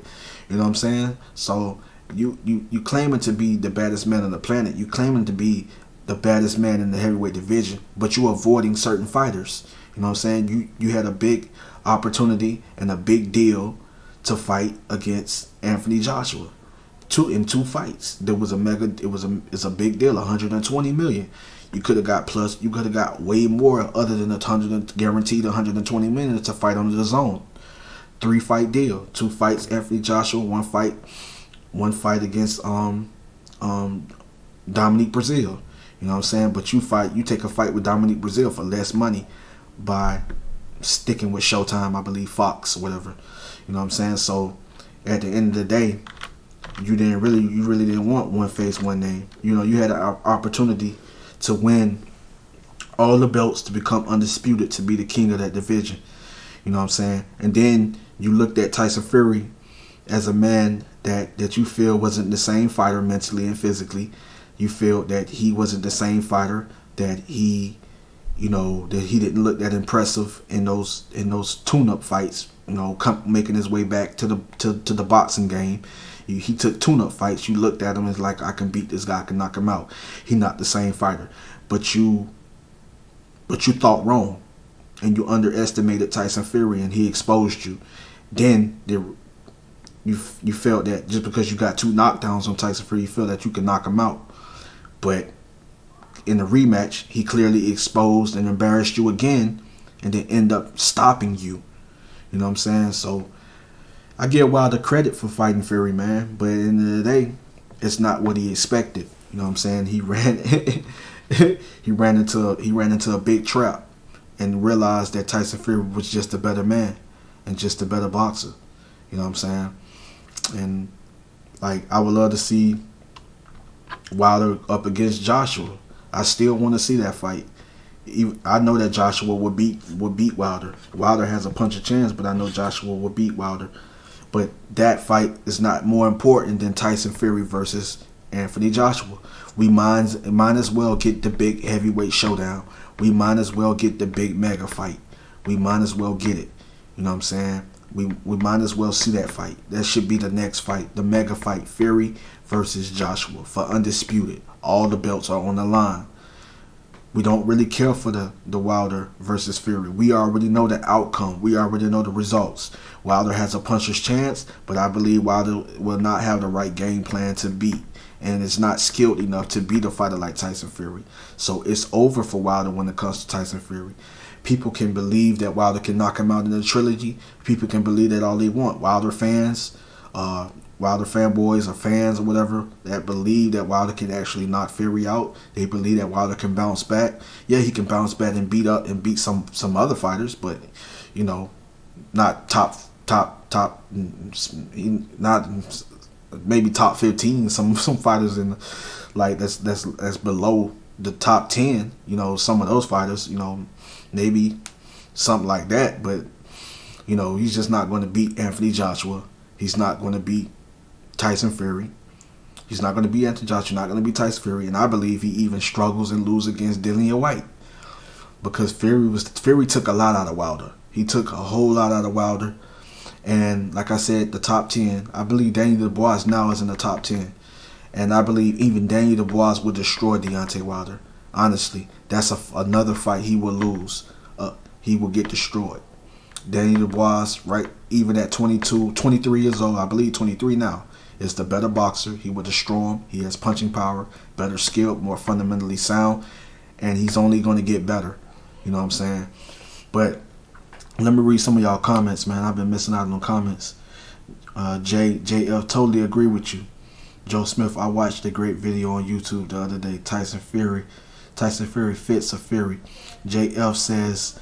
You know what I'm saying? So you claiming to be the baddest man on the planet. You claiming to be the baddest man in the heavyweight division, but you avoiding certain fighters. You know what I'm saying? You had a big opportunity and a big deal to fight against Anthony Joshua. In two fights. It's a big deal, 120 million. You could have got way more other than guaranteed 120 million to fight on the zone. 3-fight deal. 2 fights Anthony Joshua, one fight against Dominique Brazil. You know what I'm saying? But you take a fight with Dominique Brazil for less money by sticking with Showtime, I believe, Fox, whatever. You know what I'm saying? So at the end of the day, you really didn't want one face, one name. You had an opportunity to win all the belts, to become undisputed, to be the king of that division. You know what I'm saying? And then you looked at Tyson Fury as a man that you feel wasn't the same fighter mentally and physically. You feel that he wasn't the same fighter, that he didn't look that impressive in those tune-up fights. Making his way back to the boxing game. He took tune-up fights. You looked at him as like, I can beat this guy, I can knock him out. He's not the same fighter. But you thought wrong, and you underestimated Tyson Fury, and he exposed you. Then you felt that just because you got 2 knockdowns on Tyson Fury, you felt that you could knock him out. But in the rematch, he clearly exposed and embarrassed you again, and then end up stopping you. You know what I'm saying? So I give Wilder credit for fighting Fury, man. But at the end of the day, it's not what he expected. You know what I'm saying? He ran into a big trap and realized that Tyson Fury was just a better man and just a better boxer. You know what I'm saying? And like, I would love to see Wilder up against Joshua. I still want to see that fight. I know that Joshua would beat Wilder. Wilder has a punch of chance, but I know Joshua will beat Wilder. But that fight is not more important than Tyson Fury versus Anthony Joshua. We might as well get the big heavyweight showdown. We might as well get the big mega fight. We might as well get it. You know what I'm saying? We might as well see that fight. That should be the next fight, the mega fight, Fury versus Joshua for undisputed. All the belts are on the line. We don't really care for the Wilder versus Fury. We already know the outcome. We already know the results. Wilder has a puncher's chance, but I believe Wilder will not have the right game plan to beat, and is not skilled enough to beat a fighter like Tyson Fury. So it's over for Wilder when it comes to Tyson Fury. People can believe that Wilder can knock him out in the trilogy. People can believe that all they want. Wilder fans, Wilder fanboys or fans or whatever that believe that Wilder can actually knock Fury out. They believe that Wilder can bounce back. Yeah, he can bounce back and beat some other fighters, but you know, not top, not maybe top 15. Some fighters in like that's below the top 10. You know, some of those fighters, you know, maybe something like that. But you know, he's just not going to beat Anthony Joshua. He's not going to beat Tyson Fury. He's not going to beat Anthony Joshua. Not going to beat Tyson Fury. And I believe he even struggles and loses against Dillian White, because Fury took a lot out of Wilder. He took a whole lot out of Wilder. And like I said, the top 10, I believe Daniel Dubois now is in the top 10. And I believe even Daniel Dubois will destroy Deontay Wilder. Honestly, that's another fight he will lose. He will get destroyed. Daniel Dubois, right, even at 22, 23 years old, I believe 23 now, is the better boxer. He will destroy him. He has punching power, better skill, more fundamentally sound, and he's only going to get better. You know what I'm saying? But let me read some of y'all comments, man. I've been missing out on comments. JF, totally agree with you. Joe Smith, I watched a great video on YouTube the other day. Tyson Fury fits a Fury. JF says,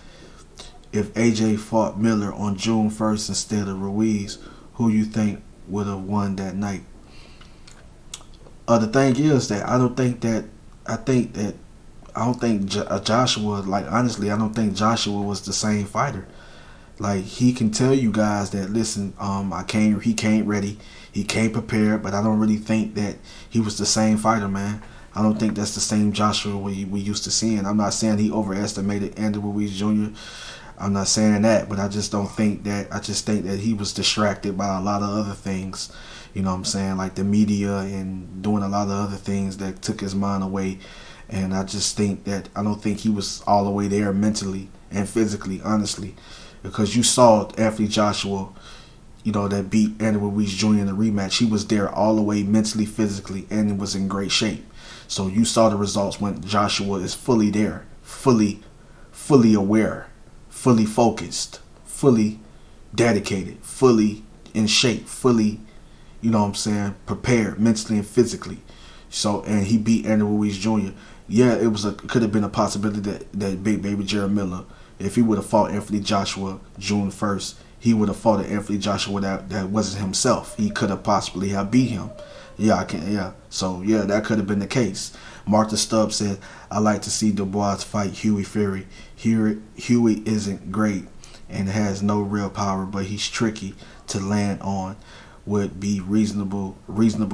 if AJ fought Miller on June 1st instead of Ruiz, who you think would have won that night? The thing is that I don't think Joshua, like, honestly, I don't think Joshua was the same fighter. Like, he can tell you guys that, listen, he came ready, he came prepared, but I don't really think that he was the same fighter, man. I don't think that's the same Joshua we used to seeing. I'm not saying he overestimated Andy Ruiz Jr. I'm not saying that, but I just don't think that. I just think that he was distracted by a lot of other things. You know what I'm saying? Like the media and doing a lot of other things that took his mind away. And I just think that I don't think he was all the way there mentally and physically, honestly. Because you saw Anthony Joshua, you know, that beat Andy Ruiz Jr. in the rematch. He was there all the way mentally, physically, and he was in great shape. So you saw the results when Joshua is fully there, fully aware, fully focused, fully dedicated, fully in shape, fully, you know what I'm saying, prepared mentally and physically. So, and he beat Andy Ruiz Jr. Yeah, it could have been a possibility that Big Baby Jared Miller, if he would have fought Anthony Joshua June 1st, he would have fought an Anthony Joshua that wasn't himself. He could have possibly have beat him. So that could have been the case. Martha Stubbs said, I like to see Dubois fight Huey Fury. Huey isn't great and has no real power, but he's tricky to land on. Would be reasonable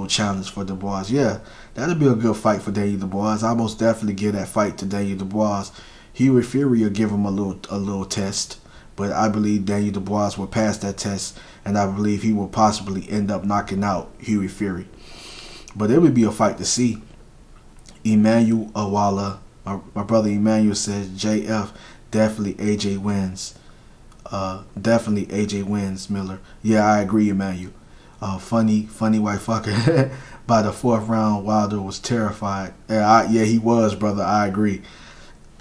challenge for Dubois. Yeah, that'd be a good fight for Daniel Dubois. I most definitely give that fight to Daniel Dubois. Huey Fury will give him a little test, but I believe Daniel Dubois will pass that test, and I believe he will possibly end up knocking out Huey Fury. But it would be a fight to see. Emmanuel Awala, my brother Emmanuel, says JF, definitely AJ wins. Definitely AJ wins, Miller. Yeah, I agree, Emmanuel. Funny white fucker. By the fourth round, Wilder was terrified. Yeah, he was, brother. I agree.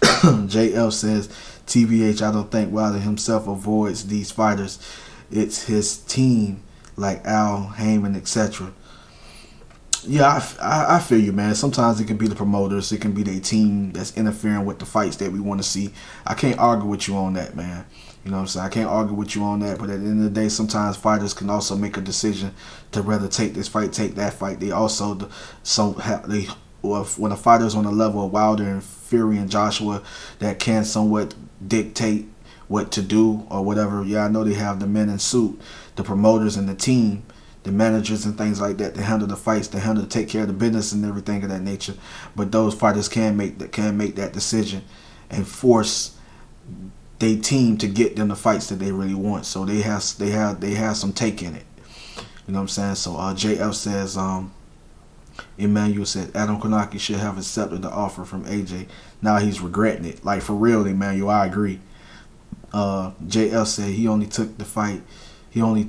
JL says, TBH, I don't think Wilder himself avoids these fighters. It's his team, like Al, Heyman, etc. Yeah, I feel you, man. Sometimes it can be the promoters. It can be their team that's interfering with the fights that we want to see. I can't argue with you on that, man. You know what I'm saying? I can't argue with you on that. But at the end of the day, sometimes fighters can also make a decision to rather take this fight, take that fight. They also when a fighter's on the level of Wilder and Fury and Joshua that can somewhat dictate what to do or whatever. Yeah, I know they have the men in suit, the promoters and the team, the managers and things like that to handle the fights, to take care of the business and everything of that nature. But those fighters can make that decision and force their team to get them the fights that they really want. So they have some take in it. You know what I'm saying? So JF says, Emmanuel said Adam Konaki should have accepted the offer from AJ. Now he's regretting it. Like, for real, Emmanuel, I agree. JF said he only took the fight. He only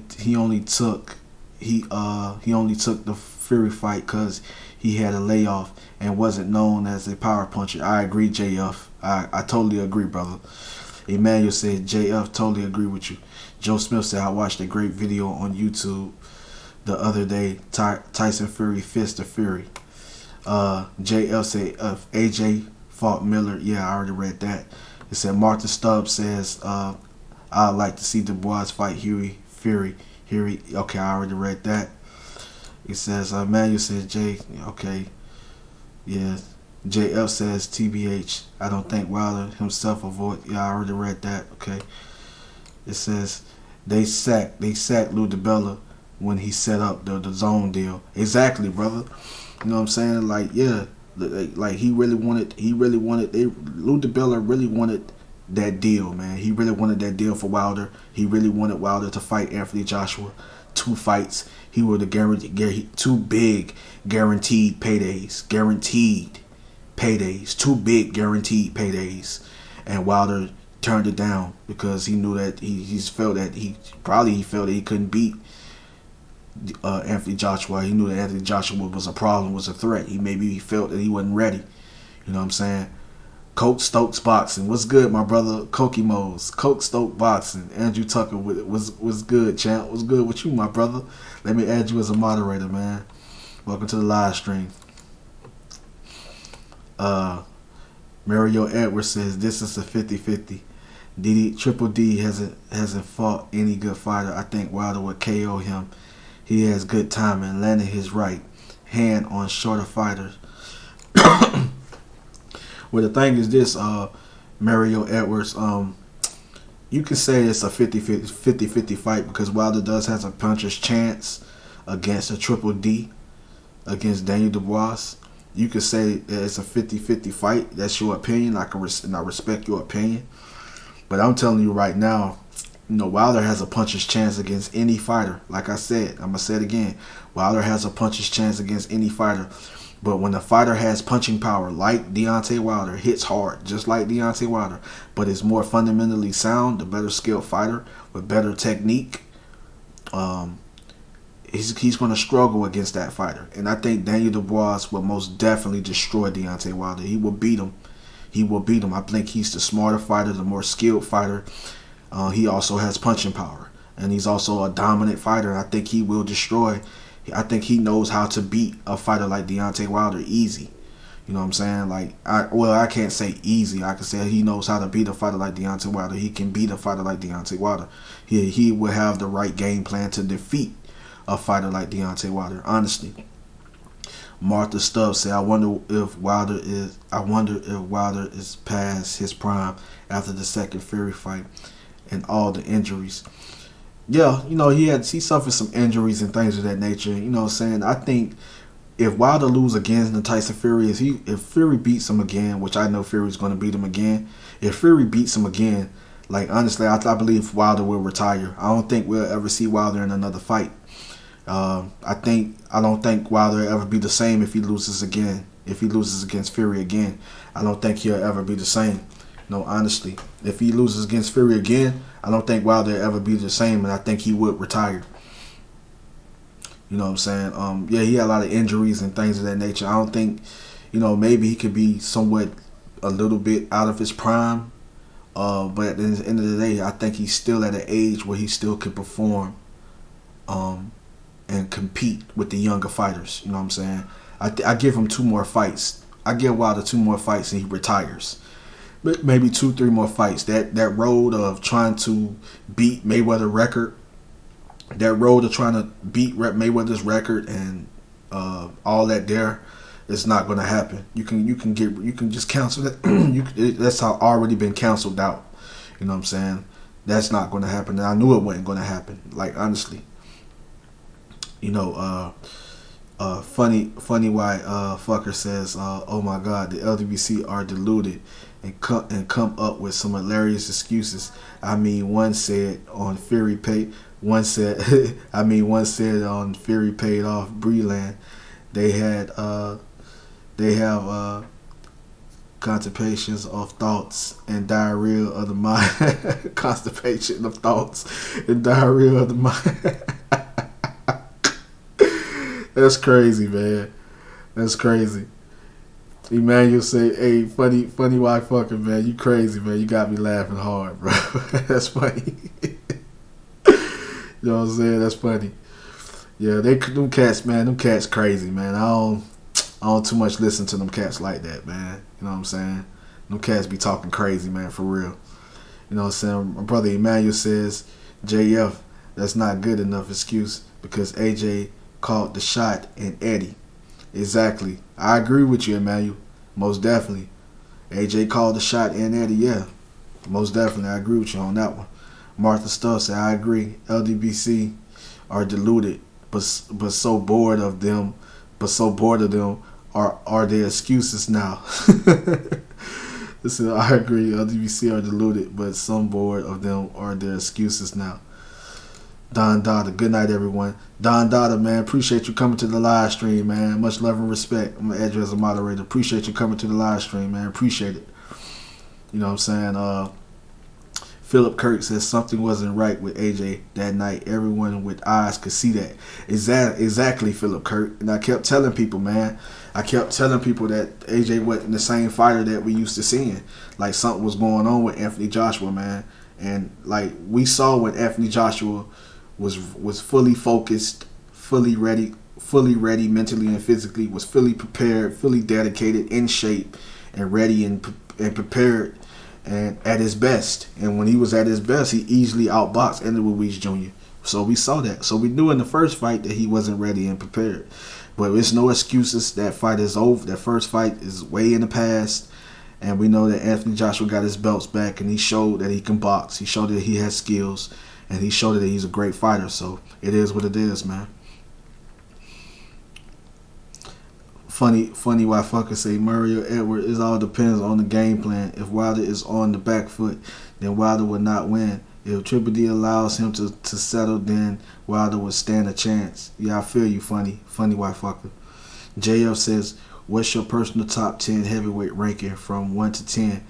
took the Fury fight because he had a layoff and wasn't known as a power puncher. I agree, JF. I totally agree, brother. Emmanuel said, JF, totally agree with you. Joe Smith said, I watched a great video on YouTube the other day, Tyson Fury fist of Fury. JF said, AJ fought Miller. Yeah, I already read that. It said, Martha Stubbs says, I'd like to see Dubois fight Fury. Okay, I already read that. It says, Manuel says, Jay, okay. Yeah. JF says, TBH, I don't think Wilder himself avoid. Yeah, I already read that. Okay. It says, they sacked Lou DiBella when he set up the zone deal. Exactly, brother. You know what I'm saying? Like, yeah. Like, Lou DiBella really wanted that deal, man. He really wanted that deal for Wilder. He really wanted Wilder to fight Anthony Joshua. 2 fights. He would have guaranteed 2 big guaranteed paydays. 2 big guaranteed paydays. And Wilder turned it down because he knew that he felt that he couldn't beat Anthony Joshua. He knew that Anthony Joshua was a problem, was a threat. He felt that he wasn't ready. You know what I'm saying? Coke Stokes Boxing. What's good, my brother? Cokie Mose. Coke Stokes Boxing. Andrew Tucker was good, champ. What's good with you, my brother? Let me add you as a moderator, man. Welcome to the live stream. Mario Edwards says this is a 50-50. Triple D hasn't fought any good fighter. I think Wilder would KO him. He has good timing, landing his right hand on shorter fighters. Well, the thing is this, Mario Edwards, you can say it's a 50-50 fight because Wilder does have a puncher's chance against a Triple D, against Daniel Dubois. You could say that it's a 50-50 fight. That's your opinion. I respect your opinion. But I'm telling you right now, Wilder has a puncher's chance against any fighter. Like I said, I'm going to say it again. Wilder has a puncher's chance against any fighter. But when a fighter has punching power, like Deontay Wilder, hits hard, just like Deontay Wilder, but is more fundamentally sound, the better skilled fighter with better technique, he's going to struggle against that fighter. And I think Daniel Dubois will most definitely destroy Deontay Wilder. He will beat him. I think he's the smarter fighter, the more skilled fighter. He also has punching power. And he's also a dominant fighter. I think he will destroy. I think he knows how to beat a fighter like Deontay Wilder easy. You know what I'm saying? I can't say easy. I can say he knows how to beat a fighter like Deontay Wilder. He can beat a fighter like Deontay Wilder. He will have the right game plan to defeat a fighter like Deontay Wilder, honestly. Martha Stubbs said, I wonder if Wilder is past his prime after the second Fury fight and all the injuries. Yeah, he suffered some injuries and things of that nature. You know what I'm saying? I think if Wilder loses again to Tyson Fury, if Fury beats him again, which I know Fury's going to beat him again, if Fury beats him again, honestly, I believe Wilder will retire. I don't think we'll ever see Wilder in another fight. I don't think Wilder will ever be the same if he loses again. If he loses against Fury again, I don't think he'll ever be the same. No, honestly, if he loses against Fury again, I don't think Wilder will ever be the same, and I think he would retire. You know what I'm saying? He had a lot of injuries and things of that nature. I don't think, maybe he could be somewhat a little bit out of his prime. But at the end of the day, I think he's still at an age where he still can perform and compete with the younger fighters. You know what I'm saying? I give him 2 more fights. I give Wilder 2 more fights and he retires. But maybe 2-3 more fights. That road of trying to beat Mayweather's record, Mayweather's record and all that there, it's not going to happen. You can just cancel that. That's already been canceled out. You know what I'm saying? That's not going to happen. And I knew it wasn't going to happen. Like, honestly, you know, funny why fucker says, oh my God, the LWC are deluded and come up with some hilarious excuses. I mean, one said on Fury paid on Fury paid off Breland. They have constipations of thoughts and diarrhea of the mind. Constipation of thoughts and diarrhea of the mind. That's crazy, man. That's crazy. Emmanuel say, hey, funny why fucking, man. You crazy, man. You got me laughing hard, bro. That's funny. You know what I'm saying? That's funny. Yeah, them cats, man. Them cats crazy, man. I don't too much listen to them cats like that, man. You know what I'm saying? Them cats be talking crazy, man, for real. You know what I'm saying? My brother Emmanuel says, JF, that's not good enough excuse because AJ caught the shot and Eddie. Exactly. I agree with you, Emmanuel. Most definitely. AJ called the shot and Eddie, yeah. Most definitely. I agree with you on that one. Martha Stuff said, I agree. LDBC are deluded, but so bored of them are their excuses now. Listen, I agree. LDBC are deluded, but some bored of them are their excuses now. Don Dada, good night, everyone. Don Dada, man, appreciate you coming to the live stream, man. Much love and respect. I'm gonna add you as a moderator. Appreciate you coming to the live stream, man. Appreciate it. You know what I'm saying? Philip Kirk says something wasn't right with AJ that night. Everyone with eyes could see that. Exactly, Philip Kirk. And I kept telling people, man. I kept telling people that AJ wasn't the same fighter that we used to seeing. Like, something was going on with Anthony Joshua, man. And, like, we saw when Anthony Joshua was fully focused, fully ready mentally and physically, was fully prepared, fully dedicated, in shape, and ready and prepared, and at his best. And when he was at his best, he easily outboxed Andy Ruiz Jr. So we saw that. So we knew in the first fight that he wasn't ready and prepared. But it's no excuses. That fight is over. That first fight is way in the past. And we know that Anthony Joshua got his belts back, and he showed that he can box. He showed that he has skills, and he showed that he's a great fighter. So it is what it is, man. Funny why fucker say Mario Edwards, it all depends on the game plan. If Wilder is on the back foot, then Wilder would not win. If Triple D allows him to settle, then Wilder would stand a chance. Yeah, I feel you, funny why fucker. JF says, what's your personal top 10 heavyweight ranking from 1 to 10?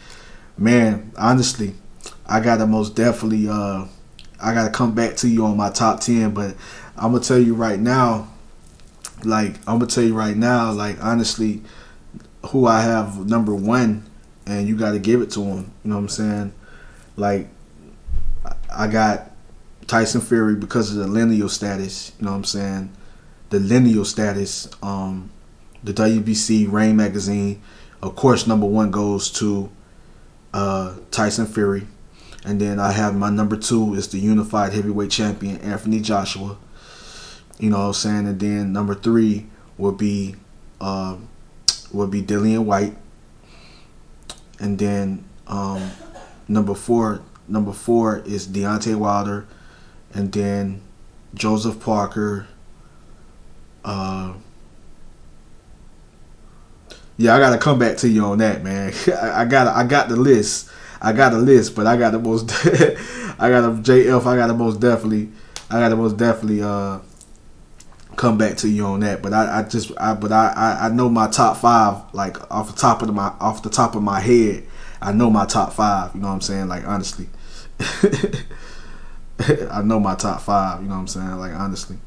Man, honestly, I gotta most definitely I gotta come back to you on my top 10, but I'm gonna tell you right now, honestly, who I have number 1, and you gotta give it to him. You know what I'm saying? Like, I got Tyson Fury because of the lineal status. You know what I'm saying? The lineal status. The WBC Reign magazine, of course, number 1 goes to Tyson Fury, and then I have my number 2 is the unified heavyweight champion Anthony Joshua. You know what I'm saying? And then number 3 would be Dillian White, and then number 4 is Deontay Wilder, and then Joseph Parker. Yeah, I gotta come back to you on that, man. I got the list. But I got the most. I got a JF. I gotta most definitely come back to you on that. But I know my top 5, like off the top of my head. I know my top 5. You know what I'm saying? Like, honestly, I know my top 5. You know what I'm saying? Like, honestly,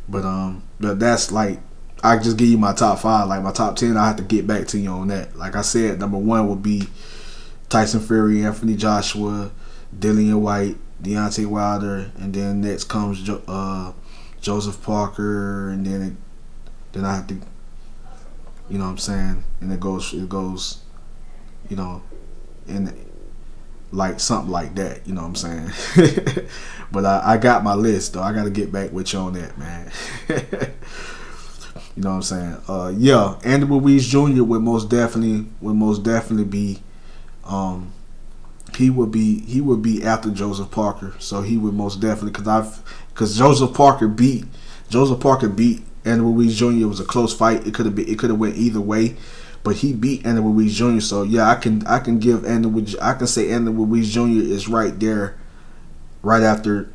but that's like. I just give you my top 5. Like, my top 10, I have to get back to you on that. Like I said, number 1 would be Tyson Fury, Anthony Joshua, Dillian White, Deontay Wilder, and then next comes Joseph Parker, and then I have to, you know what I'm saying, and it goes, you know, and like something like that, you know what I'm saying. But I got my list though. I got to get back with you on that, man. You know what I'm saying? Yeah, Andy Ruiz Jr. would most definitely be he would be after Joseph Parker. So he would most definitely because Joseph Parker beat Andy Ruiz Jr. It was a close fight. It could have went either way, but he beat Andy Ruiz Jr. So yeah, I can say Andy Ruiz Jr. is right there, right after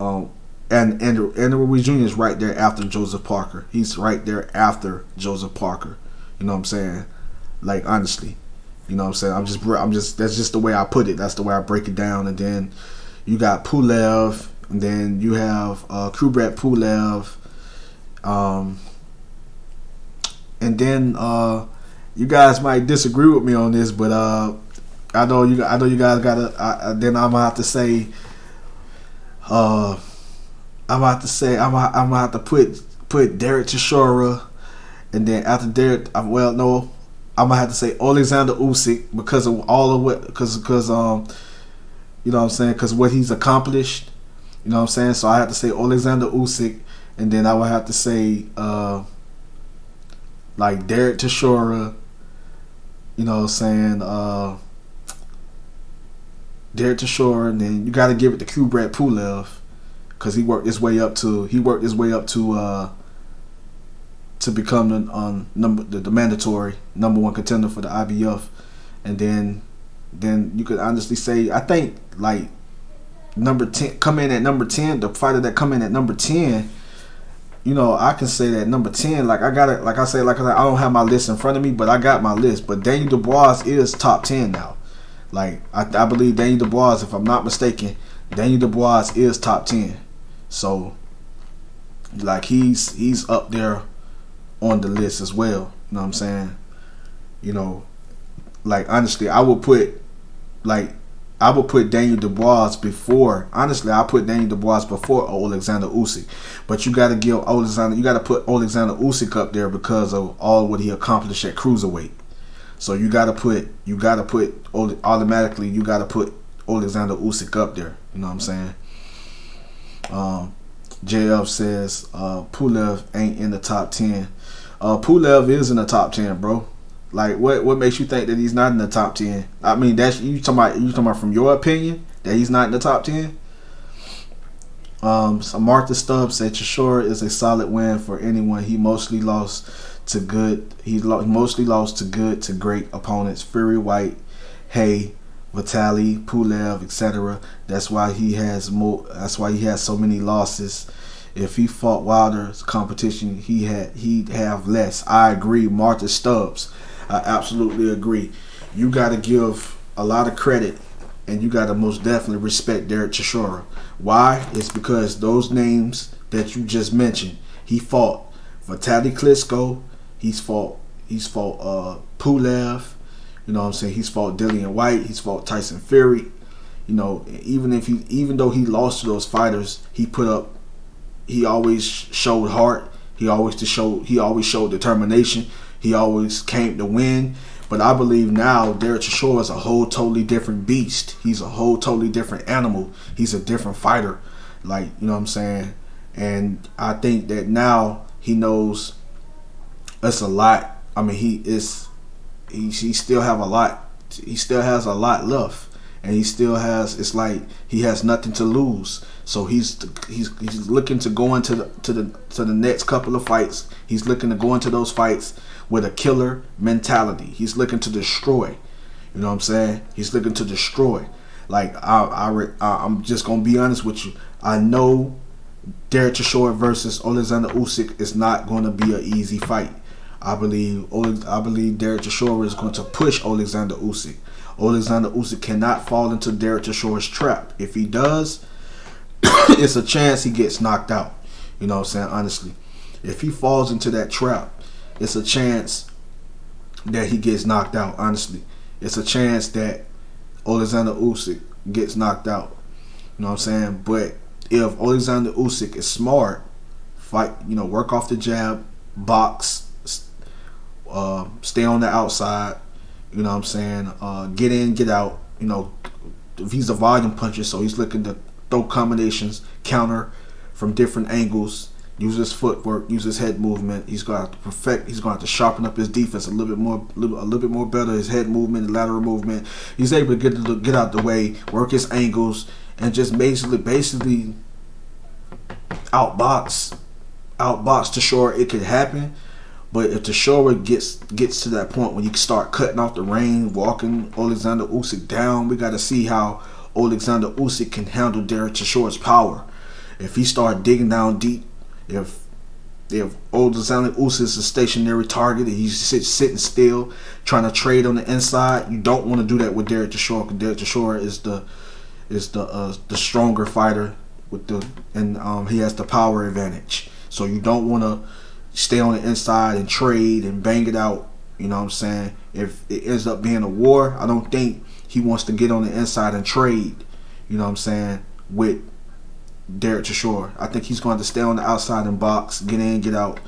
and Andy Ruiz Jr. is right there after Joseph Parker. He's right there after Joseph Parker. You know what I'm saying? Like, honestly. You know what I'm saying? I'm just that's just the way I put it. That's the way I break it down. And then you got Pulev, and then you have Kubrat Pulev, and then you guys might disagree with me on this, but I know you guys gotta. Then I'm gonna have to say, I'm gonna have to put Derek Chisora, and then after Derek, I'm gonna have to say Alexander Usyk because of all of what, because you know what I'm saying, because what he's accomplished. You know what I'm saying. So I have to say Alexander Usyk, and then I would have to say like Derek Chisora. You know what I'm saying. Derek Chisora, and then you got to give it to Kubrat Pulev because he worked his way up to become the mandatory number one contender for the IBF, and then you could honestly say I think like number 10 come in at number 10, the fighter that come in at number 10. You know, I can say that number 10, like I got it, like I said, I don't have my list in front of me, but I got my list. But Daniel Dubois is top 10 now. Like I believe Daniel Dubois, if I'm not mistaken, Daniel Dubois is top 10. So like he's up there on the list as well. You know what I'm saying? You know, like honestly, I would put Daniel Dubois before. Honestly, I put Daniel Dubois before Alexander Usyk. But you got to put Alexander Usyk up there because of all what he accomplished at cruiserweight. So you got to put Alexander Usyk up there. You know what I'm saying? JF says Pulev ain't in the top 10. Pulev is in the top 10, bro. Like, what makes you think that he's not in the top 10? I mean, that's you talking about from your opinion that he's not in the top 10. So Martha Stubbs said Chisora is a solid win for anyone. He mostly lost to good. Mostly lost to good to great opponents. Fury, White, Hay, Vitali, Pulev, etc. That's why he has so many losses. If he fought Wilder's competition, he'd have less. I agree, Martha Stubbs. I absolutely agree. You got to give a lot of credit, and you got to most definitely respect Derek Chisora. Why? It's because those names that you just mentioned, he fought Vitaly Klitschko, he's fought Pulev, you know what I'm saying? He's fought Dillian White, he's fought Tyson Fury. You know, even though he lost to those fighters, he always showed heart. He always showed determination. He always came to win. But I believe now Derek Chisora is a whole totally different beast. He's a whole totally different animal. He's a different fighter. Like, you know what I'm saying? And I think that now he knows it's a lot. I mean, he still have a lot. He still has a lot left. And he still has, it's like he has nothing to lose. So he's looking to go into the next couple of fights. He's looking to go into those fights with a killer mentality. He's looking to destroy. You know what I'm saying? He's looking to destroy. Like I'm just gonna be honest with you. I know Derek Chisora versus Alexander Usyk is not going to be an easy fight. I believe Derek Chisora is going to push Alexander Usyk. Alexander Usyk cannot fall into Derek Chisora's trap. If he does, it's a chance he gets knocked out. You know what I'm saying? Honestly, if he falls into that trap, it's a chance that he gets knocked out. Honestly, it's a chance that Alexander Usyk gets knocked out. You know what I'm saying? But if Alexander Usyk is smart, fight, work off the jab, box, stay on the outside. You know what I'm saying? Get in, get out. If he's a volume puncher, so he's looking to throw combinations, counter from different angles. use his footwork, use his head movement. He's going to have to perfect. He's going to have to sharpen up his defense a little bit more better. His head movement, his lateral movement. He's able to get out the way, work his angles, and just basically outbox Tashora. It could happen, but if Tashora gets to that point when you start cutting off the rein, walking Alexander Usyk down, we got to see how Alexander Usyk can handle Derek Chishore's power. If he start digging down deep, if Alexander Usyk is a stationary target and he's sitting still trying to trade on the inside, you don't want to do that with Derek Chisore, because Derek Chisore is the stronger fighter and he has the power advantage. So you don't want to stay on the inside and trade and bang it out. You know what I'm saying? If it ends up being a war, I don't think he wants to get on the inside and trade. You know what I'm saying? With Derek Chisore, I think he's going to stay on the outside and box, get in, get out.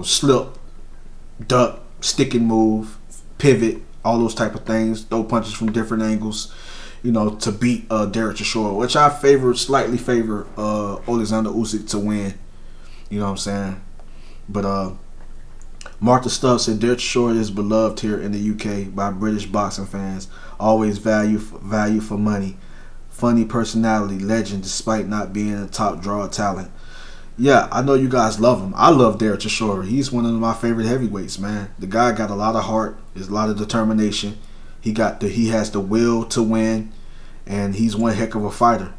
Slip, duck, stick and move, pivot, all those type of things. Throw punches from different angles. To beat Derek Chisore, which I slightly favor Alexander Usyk to win. You know what I'm saying? But Martha Stubbs said Derek Chisore is beloved here in the UK by British boxing fans. Always value for money. Funny personality, legend, despite not being a top draw talent. Yeah, I know you guys love him. I love Derek Chisore. He's one of my favorite heavyweights, man. The guy got a lot of heart. There's a lot of determination. He has the will to win, and he's one heck of a fighter.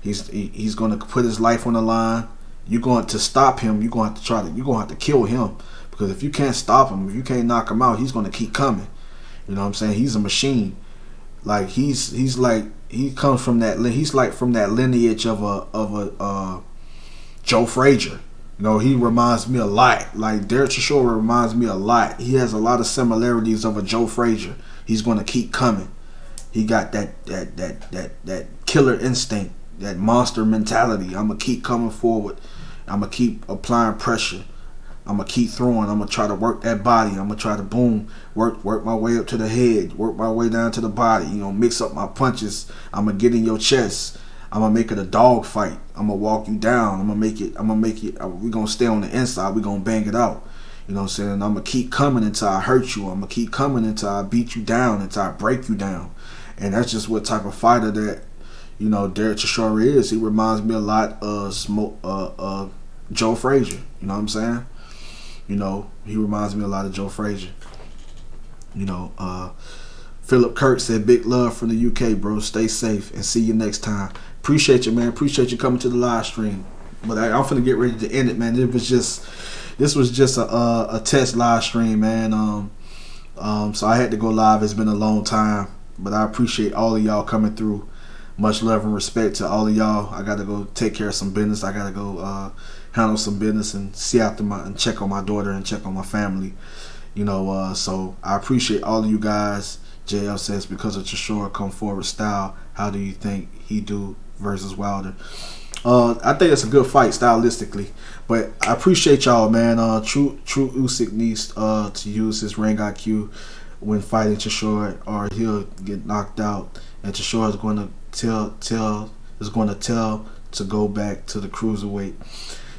He's going to put his life on the line. You're going to stop him. You're going to have to kill him, because if you can't stop him, if you can't knock him out, he's going to keep coming. You know what I'm saying? He's a machine. Like he comes from that. He's like from that lineage of a Joe Frazier. He reminds me a lot. Like Derek Chisore reminds me a lot. He has a lot of similarities of a Joe Frazier. He's going to keep coming. He got that killer instinct, that monster mentality. I'm going to keep coming forward. I'm going to keep applying pressure. I'm going to keep throwing. I'm going to try to work that body. I'm going to try to work my way up to the head, work my way down to the body, mix up my punches. I'm going to get in your chest. I'm going to make it a dog fight. I'm going to walk you down. I'm going to make it, we're going to stay on the inside. We're going to bang it out. You know what I'm saying? I'm going to keep coming until I hurt you. I'm going to keep coming until I beat you down, until I break you down. And that's just what type of fighter that, Derek Chisore is. He reminds me a lot of Joe Frazier. You know what I'm saying? He reminds me a lot of Joe Frazier. Philip Kirk said, big love from the UK, bro. Stay safe and see you next time. Appreciate you, man. Appreciate you coming to the live stream. But I'm finna get ready to end it, man. This was just a test live stream, man. So I had to go live. It's been a long time, but I appreciate all of y'all coming through. Much love and respect to all of y'all. I gotta go take care of some business. I gotta go handle some business and and check on my daughter and check on my family. So I appreciate all of you guys. JL says, because of Chisore come forward style, how do you think he do versus Wilder? I think it's a good fight stylistically, but I appreciate y'all, man. True Usyk needs to use his ring IQ when fighting Chisore, or he'll get knocked out, and Chisore is going to tell to go back to the cruiserweight.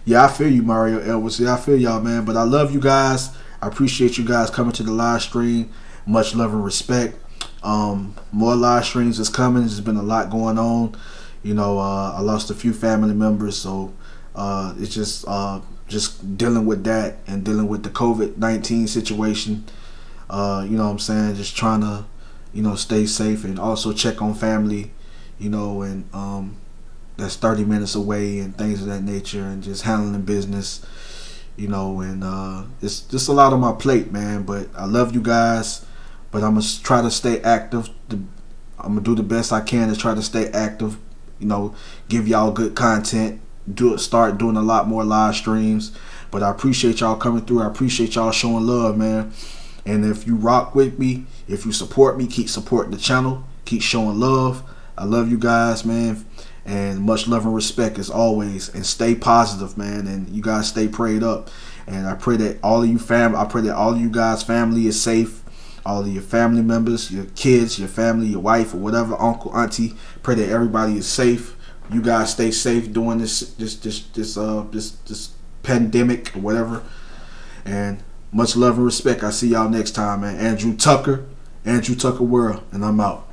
Yeah, I feel you, Mario Edwards. Yeah, I feel y'all, man. But I love you guys. I appreciate you guys coming to the live stream. Much love and respect. More live streams is coming. There's been a lot going on. I lost a few family members, so it's just dealing with that and dealing with the COVID-19 situation. You know what I'm saying? Just trying to, stay safe and also check on family, and that's 30 minutes away and things of that nature, and just handling business, and it's just a lot on my plate, man. But I love you guys, but I'm going to try to stay active. I'm going to do the best I can to try to stay active, give y'all good content, start doing a lot more live streams. But I appreciate y'all coming through. I appreciate y'all showing love, man. And if you rock with me, if you support me, keep supporting the channel, keep showing love. I love you guys, man. And much love and respect as always. And stay positive, man. And you guys stay prayed up. And I pray that all of you guys' family is safe. All of your family members, your kids, your family, your wife, or whatever, uncle, auntie. Pray that everybody is safe. You guys stay safe during this pandemic or whatever. And much love and respect. I see y'all next time, man. Andrew Tucker World, and I'm out.